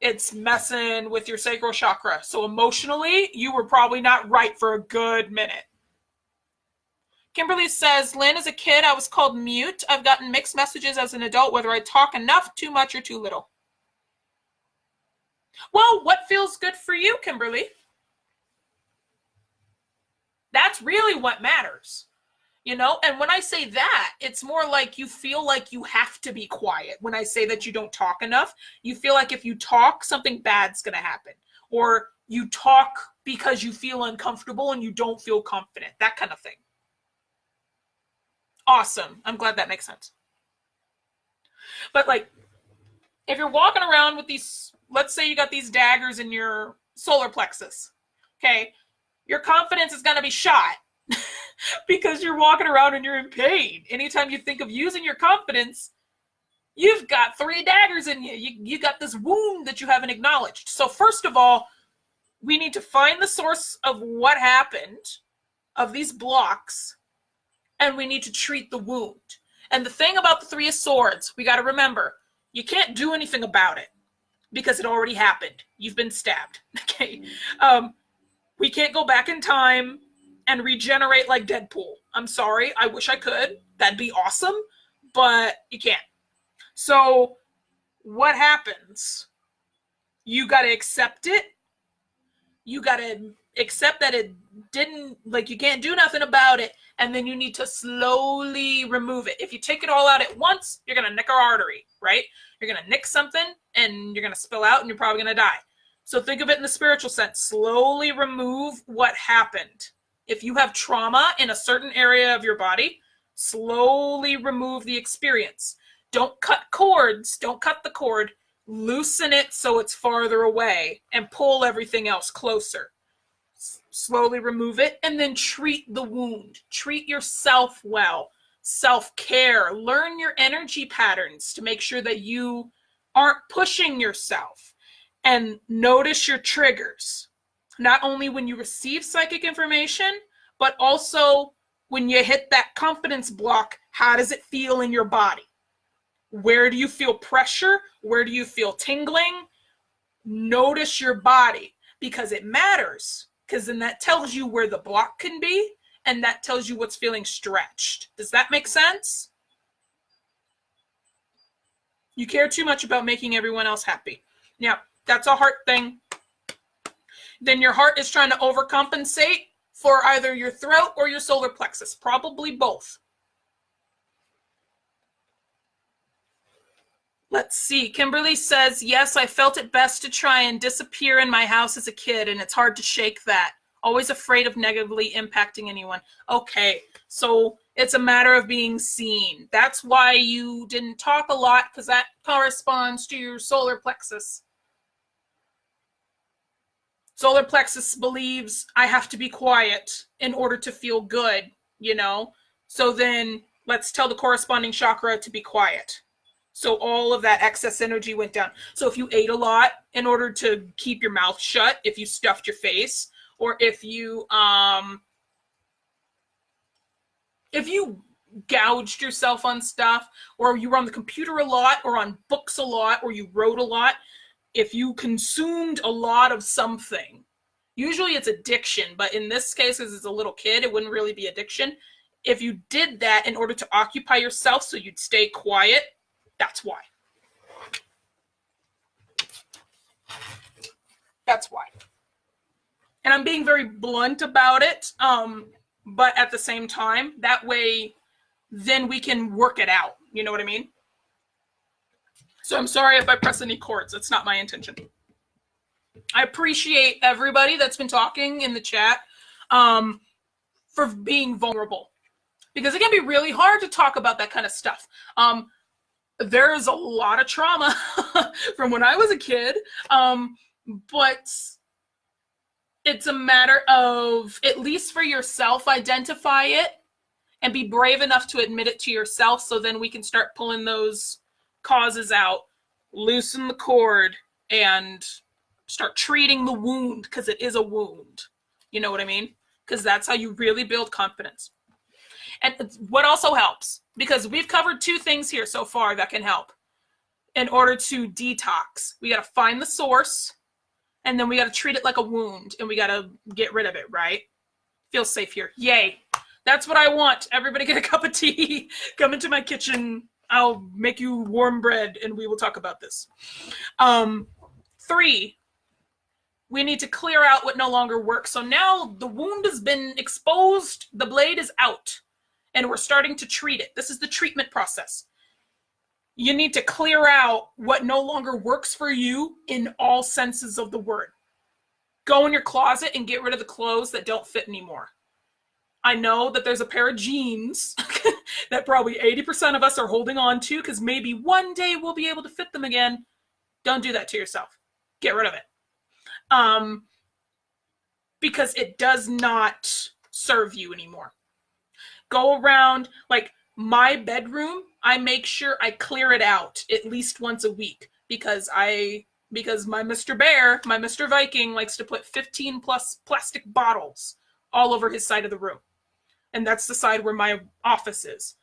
it's messing with your sacral chakra. So emotionally, you were probably not right for a good minute. Kimberly says, Lynn, as a kid, I was called mute. I've gotten mixed messages as an adult, whether I talk enough, too much, or too little. Well, what feels good for you, Kimberly? That's really what matters, you know? And when I say that, it's more like you feel like you have to be quiet. When I say that you don't talk enough, you feel like if you talk, something bad's going to happen. Or you talk because you feel uncomfortable and you don't feel confident, that kind of thing. Awesome. I'm glad that makes sense. But like, if you're walking around with these, let's say you got these daggers in your solar plexus, okay? Your confidence is going to be shot because you're walking around and you're in pain. Anytime you think of using your confidence, you've got 3 daggers in you. You got this wound that you haven't acknowledged. So first of all, we need to find the source of what happened, of these blocks, and we need to treat the wound. And the thing about the 3 of Swords, we got to remember, you can't do anything about it because it already happened. You've been stabbed, okay? We can't go back in time and regenerate like Deadpool. I'm sorry. I wish I could. That'd be awesome, but you can't. So what happens? You got to accept it. You got to accept that it didn't, like, you can't do nothing about it. And then you need to slowly remove it. If you take it all out at once, you're going to nick an artery, right? You're going to nick something and you're going to spill out and you're probably going to die. So think of it in the spiritual sense. Slowly remove what happened. If you have trauma in a certain area of your body, slowly remove the experience. Don't cut cords. Don't cut the cord. Loosen it so it's farther away and pull everything else closer. slowly remove it, and then treat the wound. Treat yourself well. Self-care. Learn your energy patterns to make sure that you aren't pushing yourself. And notice your triggers. Not only when you receive psychic information, but also when you hit that confidence block, how does it feel in your body? Where do you feel pressure? Where do you feel tingling? Notice your body, because it matters. Because then that tells you where the block can be, and that tells you what's feeling stretched. Does that make sense? You care too much about making everyone else happy. Yeah, that's a heart thing. Then your heart is trying to overcompensate for either your throat or your solar plexus. Probably both. Let's see. Kimberly says, yes, I felt it best to try and disappear in my house as a kid, and it's hard to shake that. Always afraid of negatively impacting anyone. Okay, so it's a matter of being seen. That's why you didn't talk a lot, because that corresponds to your solar plexus. Solar plexus believes I have to be quiet in order to feel good, you know? So then let's tell the corresponding chakra to be quiet. So all of that excess energy went down. So if you ate a lot in order to keep your mouth shut, if you stuffed your face, or if you gouged yourself on stuff, or you were on the computer a lot, or on books a lot, or you wrote a lot, if you consumed a lot of something, usually it's addiction, but in this case, as a little kid, it wouldn't really be addiction. If you did that in order to occupy yourself so you'd stay quiet, that's why. That's why. And I'm being very blunt about it, but at the same time, that way, then we can work it out. You know what I mean? So I'm sorry if I press any chords. That's not my intention. I appreciate everybody that's been talking in the chat for being vulnerable, because it can be really hard to talk about that kind of stuff. There's a lot of trauma from when I was a kid, but it's a matter of, at least for yourself, identify it and be brave enough to admit it to yourself, so then we can start pulling those causes out, loosen the cord, and start treating the wound, because it is a wound. You know what I mean? Because that's how you really build confidence. And what also helps, because we've covered two things here so far that can help in order to detox. We got to find the source, and then we got to treat it like a wound, and we got to get rid of it, right? Feel safe here. Yay. That's what I want. Everybody get a cup of tea. Come into my kitchen. I'll make you warm bread, and we will talk about this. 3, we need to clear out what no longer works. So now the wound has been exposed. The blade is out, and we're starting to treat it. This is the treatment process. You need to clear out what no longer works for you in all senses of the word. Go in your closet and get rid of the clothes that don't fit anymore. I know that there's a pair of jeans that probably 80% of us are holding on to, because maybe one day we'll be able to fit them again. Don't do that to yourself. Get rid of it. Because it does not serve you anymore. Go around, like my bedroom, I make sure I clear it out at least once a week, because my Mr. Bear, my Mr. Viking, likes to put 15 plus plastic bottles all over his side of the room. And that's the side where my office is.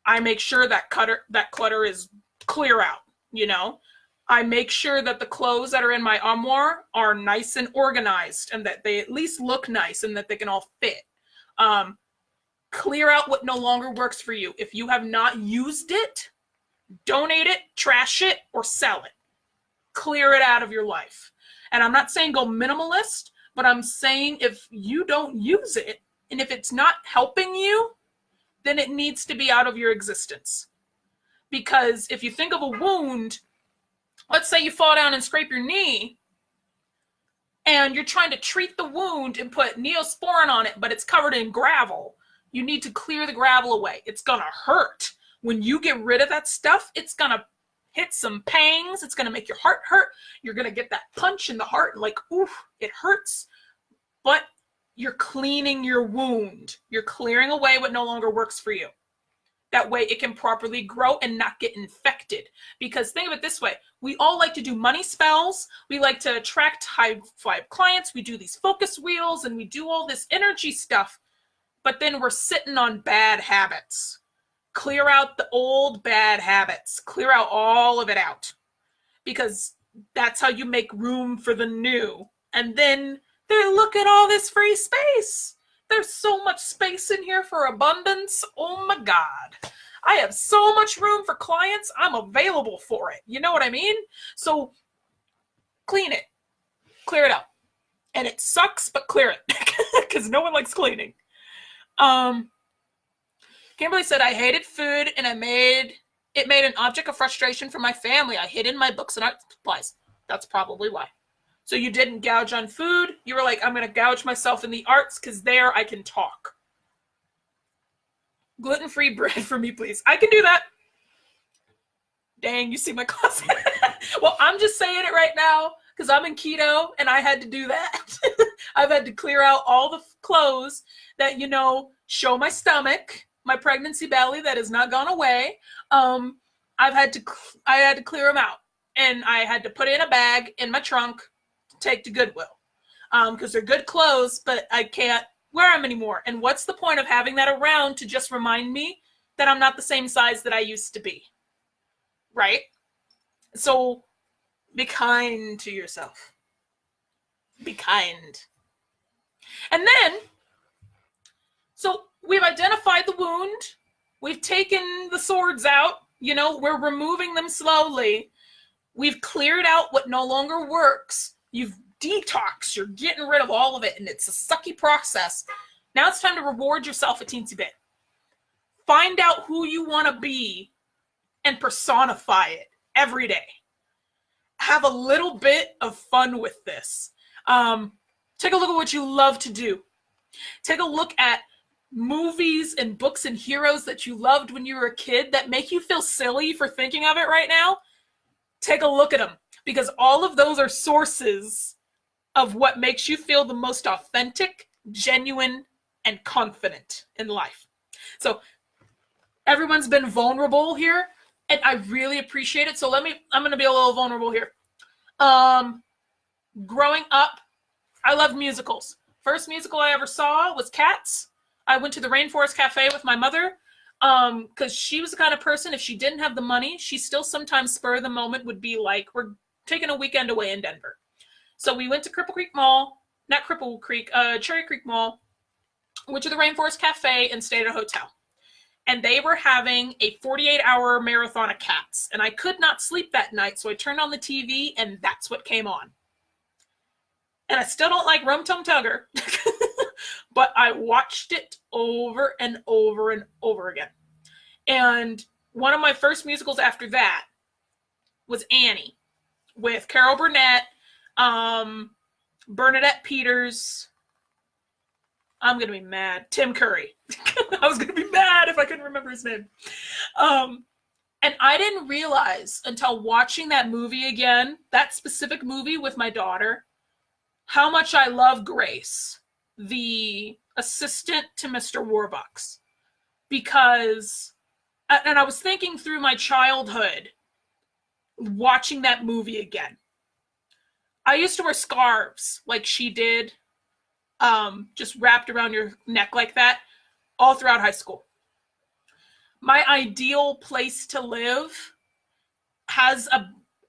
I make sure that clutter is clear out, you know? I make sure that the clothes that are in my armoire are nice and organized, and that they at least look nice, and that they can all fit. Clear out what no longer works for you. If you have not used it, donate it, trash it, or sell it. Clear it out of your life. And I'm not saying go minimalist, but I'm saying if you don't use it, and if it's not helping you, then it needs to be out of your existence. Because if you think of a wound, let's say you fall down and scrape your knee, and you're trying to treat the wound and put Neosporin on it, but it's covered in gravel. You need to clear the gravel away. It's gonna hurt. When you get rid of that stuff, it's gonna hit some pangs. It's gonna make your heart hurt. You're gonna get that punch in the heart, like, oof, it hurts. But you're cleaning your wound. You're clearing away what no longer works for you. That way it can properly grow and not get infected. Because think of it this way. We all like to do money spells. We like to attract high vibe clients. We do these focus wheels and we do all this energy stuff. But then we're sitting on bad habits. Clear out the old bad habits. Clear out all of it out. Because that's how you make room for the new. And then look at all this free space. There's so much space in here for abundance. Oh my God. I have so much room for clients. I'm available for it. You know what I mean? So clean it. Clear it out. And it sucks, but clear it. Because no one likes cleaning. Kimberly said, I hated food and it made an object of frustration for my family. I hid in my books and art supplies. That's probably why. So you didn't gouge on food. You were like, I'm going to gouge myself in the arts because there I can talk. Gluten-free bread for me, please. I can do that. Dang, you see my closet. Well, I'm just saying it right now because I'm in keto and I had to do that. I've had to clear out all the clothes that, show my stomach, my pregnancy belly that has not gone away. I had to clear them out. And I had to put it in a bag in my trunk, take to Goodwill. Because they're good clothes, but I can't wear them anymore. And what's the point of having that around to just remind me that I'm not the same size that I used to be? Right? So be kind to yourself. Be kind. And then, so we've identified the wound. We've taken the swords out. We're removing them slowly. We've cleared out what no longer works. You've detoxed. You're getting rid of all of it, and it's a sucky process. Now it's time to reward yourself a teensy bit. Find out who you want to be and personify it every day. Have a little bit of fun with this. Take a look at what you love to do. Take a look at movies and books and heroes that you loved when you were a kid that make you feel silly for thinking of it right now. Take a look at them, because all of those are sources of what makes you feel the most authentic, genuine, and confident in life. So everyone's been vulnerable here, and I really appreciate it. So I'm going to be a little vulnerable here. Growing up, I loved musicals. First musical I ever saw was Cats. I went to the Rainforest Cafe with my mother. Because she was the kind of person, if she didn't have the money, she still sometimes spur of the moment would be like, we're taking a weekend away in Denver. So we went to Cherry Creek Mall, went to the Rainforest Cafe and stayed at a hotel. And they were having a 48-hour marathon of Cats. And I could not sleep that night, so I turned on the TV and that's what came on. And I still don't like Rum Tum Tugger. But I watched it over and over and over again. And one of my first musicals after that was Annie with Carol Burnett, Bernadette Peters. I'm going to be mad. Tim Curry. I was going to be mad if I couldn't remember his name. And I didn't realize until watching that movie again, that specific movie with my daughter, how much I love Grace, the assistant to Mr. Warbucks, because, and I was thinking through my childhood, watching that movie again. I used to wear scarves like she did, just wrapped around your neck like that, all throughout high school. My ideal place to live has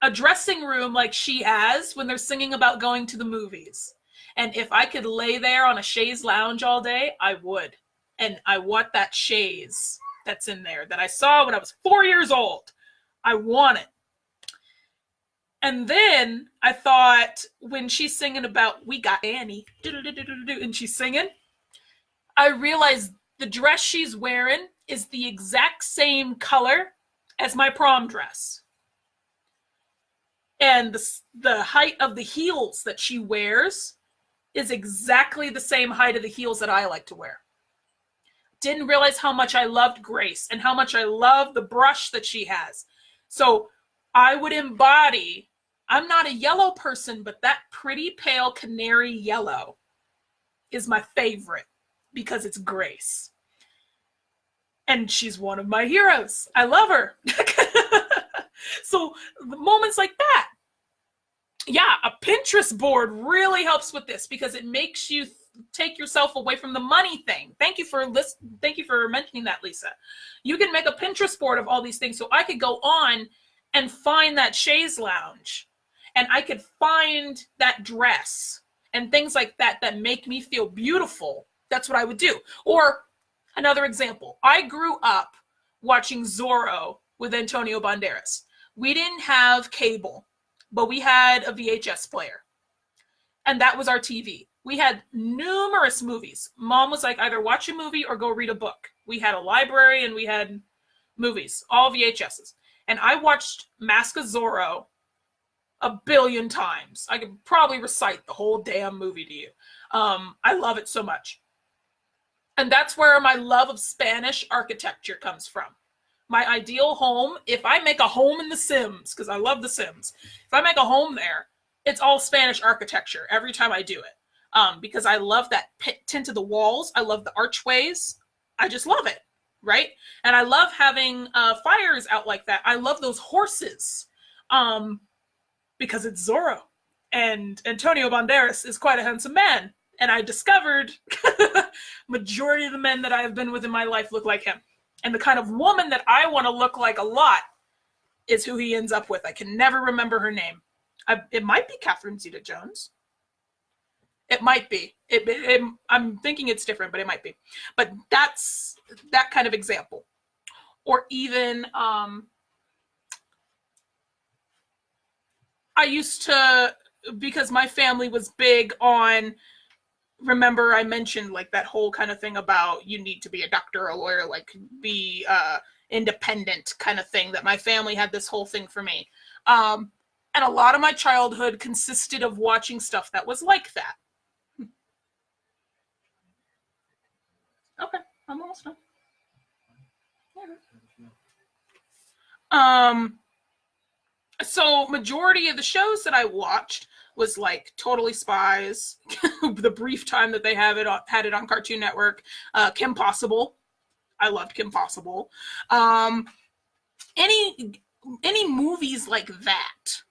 a dressing room like she has when they're singing about going to the movies. And if I could lay there on a chaise lounge all day, I would. And I want that chaise that's in there that I saw when I was 4 years old. I want it. And then I thought, when she's singing about, we got Annie, and she's singing, I realized the dress she's wearing is the exact same color as my prom dress. And the height of the heels that she wears is exactly the same height of the heels that I like to wear. Didn't realize how much I loved Grace and how much I love the brush that she has. So I would embody, I'm not a yellow person, but that pretty pale canary yellow is my favorite because it's Grace. And she's one of my heroes. I love her. So moments like that. Yeah, a Pinterest board really helps with this because it makes you take yourself away from the money thing. Thank you for mentioning that, Lisa. You can make a Pinterest board of all these things. So I could go on and find that chaise lounge, and I could find that dress and things like that that make me feel beautiful. That's what I would do. Or another example, I grew up watching Zorro with Antonio Banderas. We didn't have cable, but we had a VHS player, and that was our TV. We had numerous movies. Mom was like, either watch a movie or go read a book. We had a library and we had movies, all VHSs. And I watched Mask of Zorro a billion times. I could probably recite the whole damn movie to you. I love it so much. And that's where my love of Spanish architecture comes from. My ideal home, if I make a home in The Sims, because I love The Sims, if I make a home there, it's all Spanish architecture every time I do it. Because I love that tint of the walls. I love the archways. I just love it, right? And I love having fires out like that. I love those horses because it's Zorro. And Antonio Banderas is quite a handsome man. And I discovered majority of the men that I have been with in my life look like him. And the kind of woman that I want to look like a lot is who he ends up with. I can never remember her name. It might be Catherine Zeta-Jones. It might be. I'm thinking it's different, but it might be. But that's that kind of example. Or even, I used to, because my family was big on, remember I mentioned like that whole kind of thing about you need to be a doctor or a lawyer, like be independent kind of thing, that my family had this whole thing for me. And a lot of my childhood consisted of watching stuff that was like that. Okay, I'm almost done. So majority of the shows that I watched was like Totally Spies, the brief time that they had it on Cartoon Network, Kim Possible. I loved Kim Possible. Any movies like that,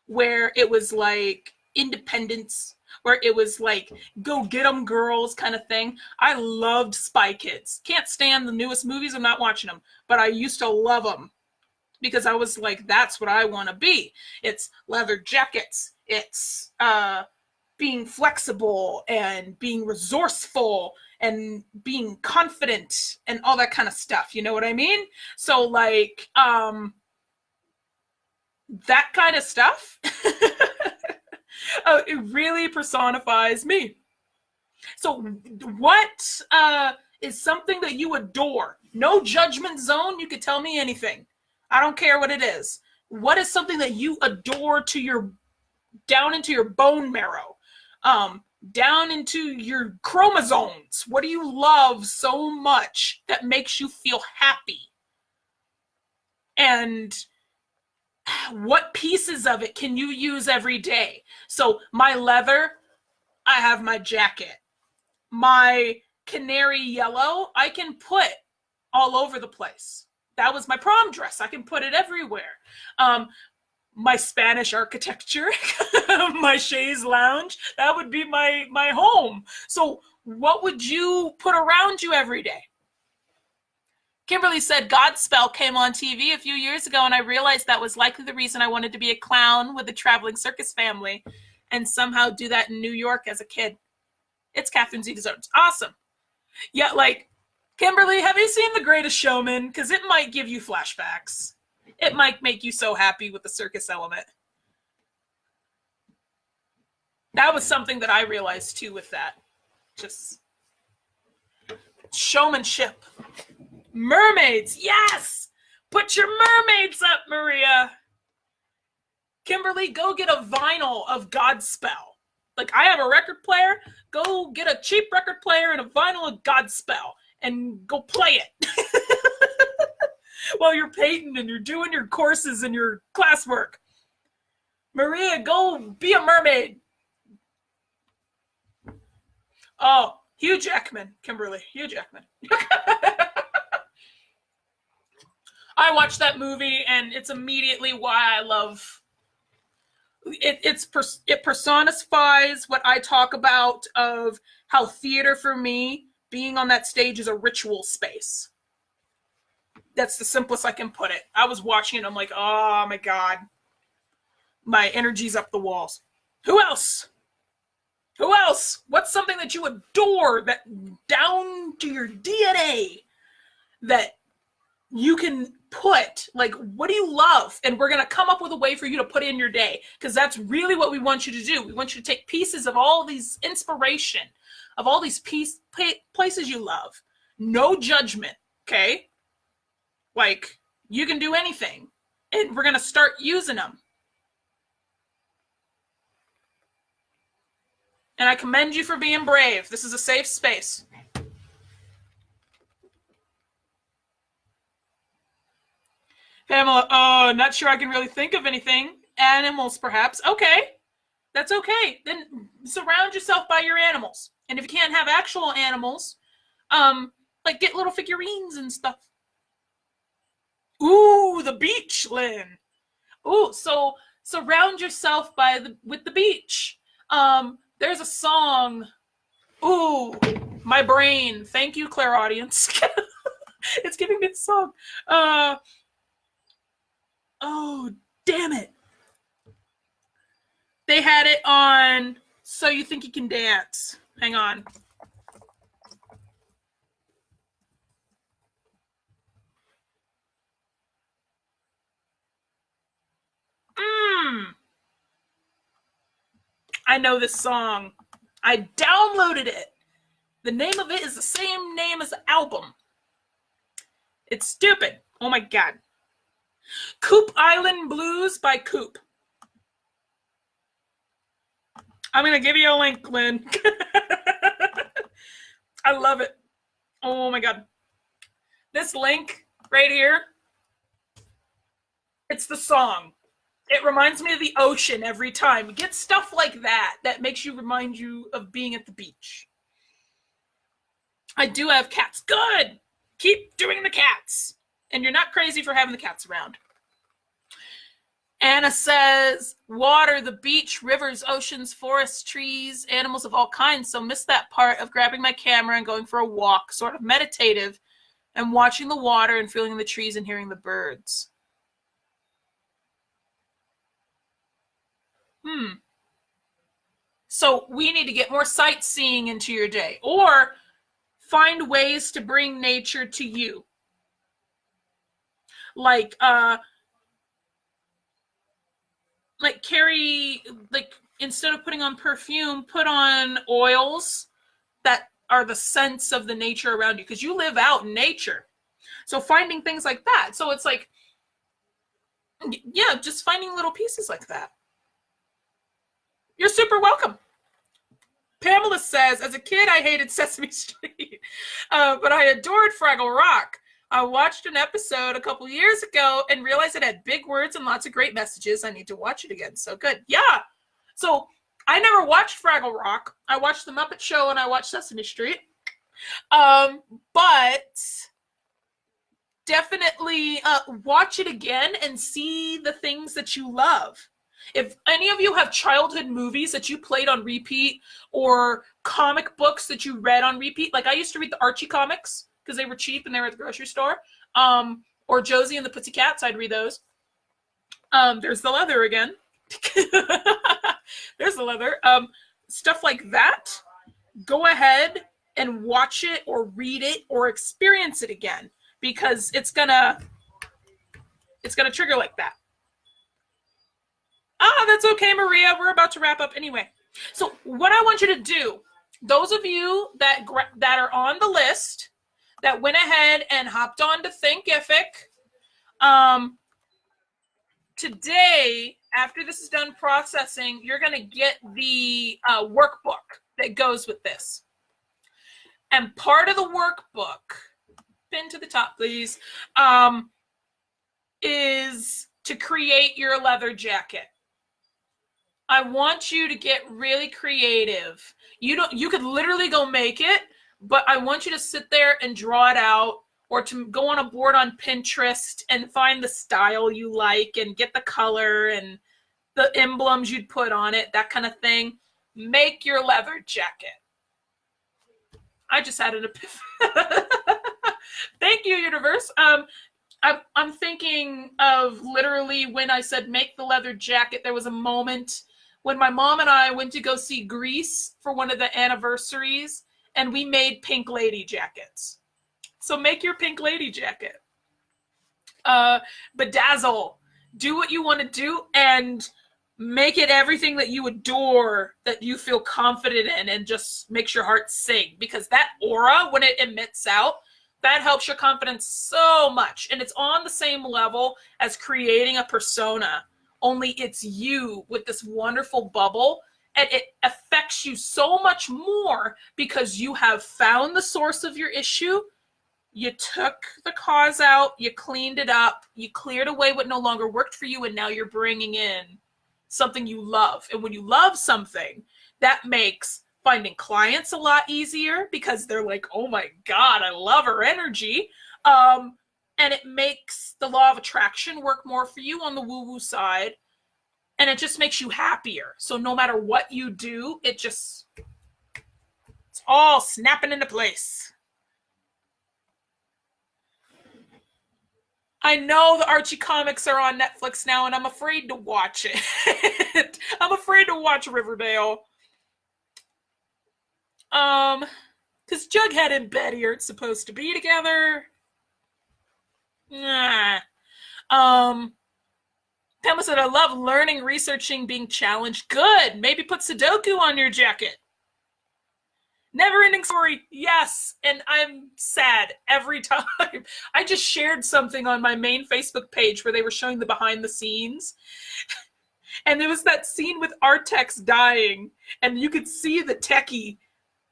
where it was like independence, where it was like go get 'em girls kind of thing. I loved Spy Kids. Can't stand the newest movies. I'm not watching them, but I used to love them because I was like, that's what I want to be. It's leather jackets. It's being flexible and being resourceful and being confident and all that kind of stuff. You know what I mean? So like that kind of stuff, it really personifies me. So what is something that you adore? No judgment zone. You could tell me anything. I don't care what it is. What is something that you adore to your down into your bone marrow, down into your chromosomes? What do you love so much that makes you feel happy? And what pieces of it can you use every day? So my leather, I have my jacket. My canary yellow, I can put all over the place. That was my prom dress. I can put it everywhere. My Spanish architecture, my chaise lounge, that would be my home. So what would you put around you every day? Kimberly said Godspell came on TV a few years ago, and I realized that was likely the reason I wanted to be a clown with a traveling circus family and somehow do that in New York as a kid. It's Catherine Zeta-Jones. Awesome. Yeah, like, Kimberly, have you seen The Greatest Showman? Because it might give you flashbacks. It might make you so happy with the circus element. That was something that I realized too with that. Just showmanship. Mermaids, yes! Put your mermaids up, Maria. Kimberly, go get a vinyl of Godspell. Like, I have a record player. Go get a cheap record player and a vinyl of Godspell and go play it. While you're painting and you're doing your courses and your classwork. Maria, go be a mermaid. Oh, Hugh Jackman, Kimberly. Hugh Jackman. I watched that movie, and it's immediately why I love it. It personifies what I talk about of how theater for me, being on that stage, is a ritual space. That's the simplest I can put it. I was watching it, I'm like, oh my God. My energy's up the walls. Who else? Who else? What's something that you adore, that down to your DNA, that you can put, like, what do you love? And we're going to come up with a way for you to put in your day, because that's really what we want you to do. We want you to take pieces of all these inspiration, of all these places you love. No judgment, okay? Like, you can do anything, and we're going to start using them. And I commend you for being brave. This is a safe space. Pamela, oh, not sure I can really think of anything. Animals, perhaps. Okay, that's okay. Then surround yourself by your animals. And if you can't have actual animals, like get little figurines and stuff. Ooh, the beach, Lynn. Ooh, so surround yourself with the beach. There's a song. Ooh, my brain. Thank you, clairaudience. It's giving me a song. Oh, damn it. They had it on So You Think You Can Dance. Hang on. I know this song. I downloaded it. The name of it is the same name as the album. It's stupid. Oh my God. Coop Island Blues by Coop. I'm going to give you a link, Lynn. I love it. Oh my God. This link right here, it's the song. It reminds me of the ocean every time. Get stuff like that makes you remind you of being at the beach. I do have cats. Good. Keep doing the cats. And you're not crazy for having the cats around. Anna says, water, the beach, rivers, oceans, forests, trees, animals of all kinds. So miss that part of grabbing my camera and going for a walk, sort of meditative, and watching the water and feeling the trees and hearing the birds. So we need to get more sightseeing into your day, or find ways to bring nature to you. Like carry, like, instead of putting on perfume, put on oils that are the scents of the nature around you, because you live out in nature. So finding things like that. So it's like, yeah, just finding little pieces like that. You're super welcome. Pamela says, as a kid, I hated Sesame Street, but I adored Fraggle Rock. I watched an episode a couple years ago and realized it had big words and lots of great messages. I need to watch it again. So good. Yeah. So I never watched Fraggle Rock. I watched The Muppet Show and I watched Sesame Street. But definitely watch it again and see the things that you love. If any of you have childhood movies that you played on repeat, or comic books that you read on repeat, like I used to read the Archie comics because they were cheap and they were at the grocery store, or Josie and the Pussycats, I'd read those. There's the leather again. There's the leather. Stuff like that. Go ahead and watch it or read it or experience it again, because it's gonna trigger like that. That's okay, Maria. We're about to wrap up anyway. So what I want you to do, those of you that are on the list, that went ahead and hopped on to Thinkific, today, after this is done processing, you're going to get the workbook that goes with this. And part of the workbook, pin to the top, please, is to create your leather jacket. I want you to get really creative. You could literally go make it, but I want you to sit there and draw it out, or to go on a board on Pinterest and find the style you like and get the color and the emblems you'd put on it, that kind of thing. Make your leather jacket. I just had an epiphany. Thank you, universe. I'm thinking of literally when I said make the leather jacket, there was a moment when my mom and I went to go see Grease for one of the anniversaries, and we made pink lady jackets. So make your pink lady jacket. Bedazzle. Do what you want to do and make it everything that you adore, that you feel confident in, and just makes your heart sing. Because that aura, when it emits out, that helps your confidence so much. And it's on the same level as creating a persona. Only it's you with this wonderful bubble. And it affects you so much more because you have found the source of your issue. You took the cause out. You cleaned it up. You cleared away what no longer worked for you. And now you're bringing in something you love. And when you love something, that makes finding clients a lot easier because they're like, oh my God, I love her energy. And it makes the law of attraction work more for you on the woo-woo side. And it just makes you happier. So no matter what you do, it's all snapping into place. I know the Archie comics are on Netflix now, and I'm afraid to watch it. I'm afraid to watch Riverdale. Because Jughead and Betty aren't supposed to be together. Nah. Pamela said, I love learning, researching, being challenged. Good. Maybe put Sudoku on your jacket. Never ending story. Yes. And I'm sad every time. I just shared something on my main Facebook page where they were showing the behind the scenes. And there was that scene with Artex dying. And you could see the techie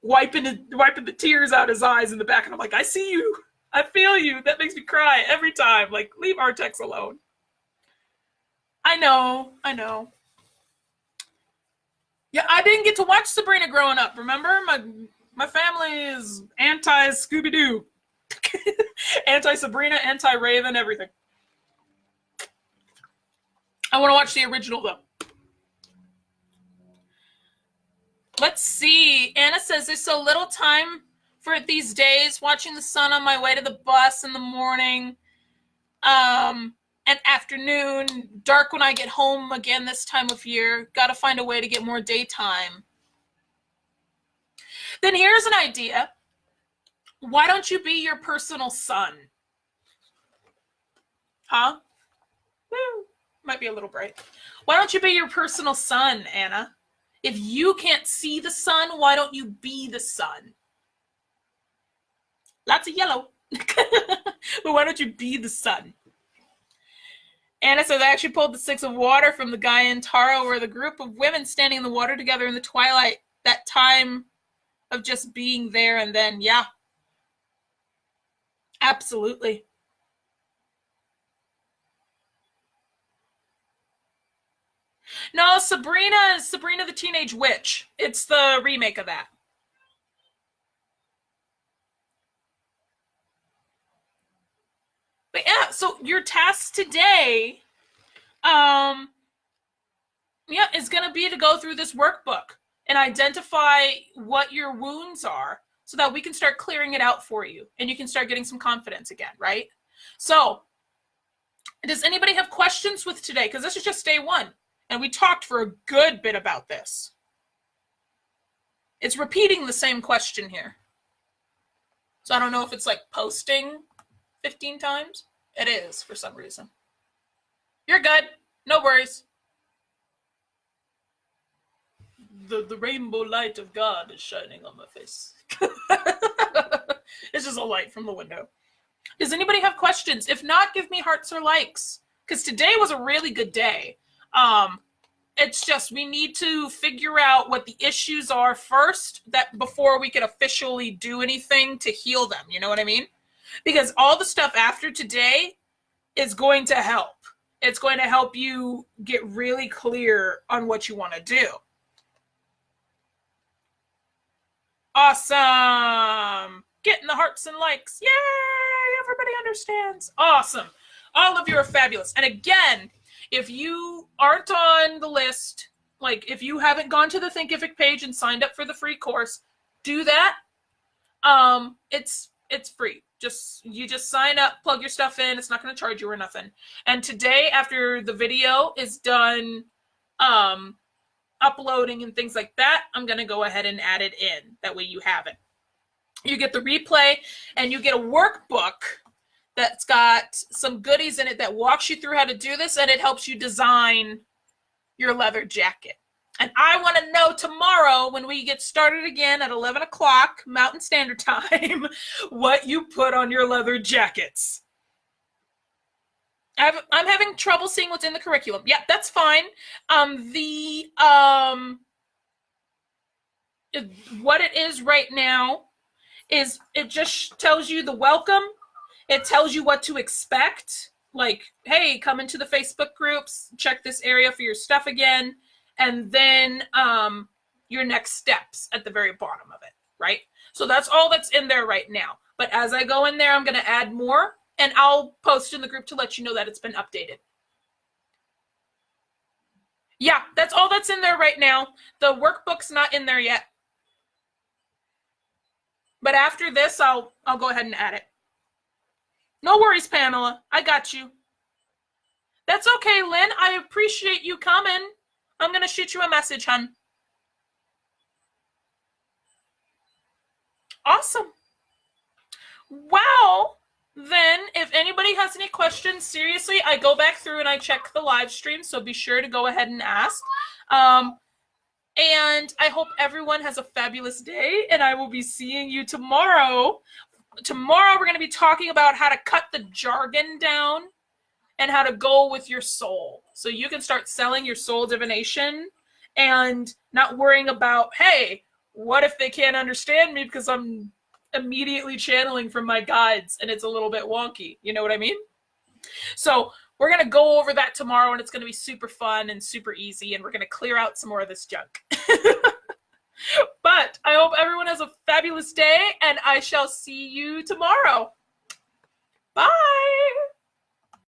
wiping the tears out his eyes in the back. And I'm like, I see you. I feel you. That makes me cry every time. Like, leave Artex alone. I know. Yeah, I didn't get to watch Sabrina growing up. Remember, my family is anti Scooby-Doo, anti Sabrina, anti Raven, everything. I want to watch the original though. Let's see. Anna says there's so little time for it these days. Watching the sun on my way to the bus in the morning, and afternoon, dark when I get home again this time of year. Got to find a way to get more daytime. Then here's an idea. Why don't you be your personal sun? Huh? Woo. Might be a little bright. Why don't you be your personal sun, Anna? If you can't see the sun, why don't you be the sun? Lots of yellow. But why don't you be the sun? Anna says, I actually pulled the 6 of water from the guy in Taro, where the group of women standing in the water together in the twilight, that time of just being there and then, yeah. Absolutely. No, Sabrina is Sabrina the Teenage Witch. It's the remake of that. But yeah, so your task today, is going to be to go through this workbook and identify what your wounds are so that we can start clearing it out for you and you can start getting some confidence again, right? So, does anybody have questions with today? Because this is just day 1. And we talked for a good bit about this. It's repeating the same question here. So I don't know if it's like posting 15 times. It is for some reason. You're good. No worries. The rainbow light of God is shining on my face. It's just a light from the window. Does anybody have questions? If not, give me hearts or likes. Because today was a really good day. It's just we need to figure out what the issues are first, that before we can officially do anything to heal them. You know what I mean? Because all the stuff after today is going to help. It's going to help you get really clear on what you want to do. Awesome. Getting the hearts and likes. Yay! Everybody understands. Awesome. All of you are fabulous. And again, if you aren't on the list, like if you haven't gone to the Thinkific page and signed up for the free course, do that. It's free. You just sign up, plug your stuff in. It's not going to charge you or nothing. And today, after the video is done, uploading and things like that, I'm going to go ahead and add it in. That way you have it. You get the replay and you get a workbook that's got some goodies in it that walks you through how to do this, and it helps you design your leather jacket. And I want to know tomorrow when we get started again at 11 o'clock Mountain Standard Time what you put on your leather jackets. I'm having trouble seeing what's in the curriculum. Yeah, that's fine. What it is right now is it just tells you the welcome. It tells you what to expect. Like, hey, come into the Facebook groups, check this area for your stuff again. And then your next steps at the very bottom of it, right? So that's all that's in there right now. But as I go in there, I'm going to add more, and I'll post in the group to let you know that it's been updated. Yeah, that's all that's in there right now. The workbook's not in there yet. But after this, I'll go ahead and add it. No worries, Pamela. I got you. That's okay, Lynn. I appreciate you coming. I'm going to shoot you a message, hon. Awesome. Well, then, if anybody has any questions, seriously, I go back through and I check the live stream, so be sure to go ahead and ask. And I hope everyone has a fabulous day, and I will be seeing you tomorrow. Tomorrow, we're going to be talking about how to cut the jargon down and how to go with your soul. So you can start selling your soul divination and not worrying about, hey, what if they can't understand me because I'm immediately channeling from my guides and it's a little bit wonky. You know what I mean? So we're going to go over that tomorrow, and it's going to be super fun and super easy, and we're going to clear out some more of this junk. But I hope everyone has a fabulous day, and I shall see you tomorrow. Bye.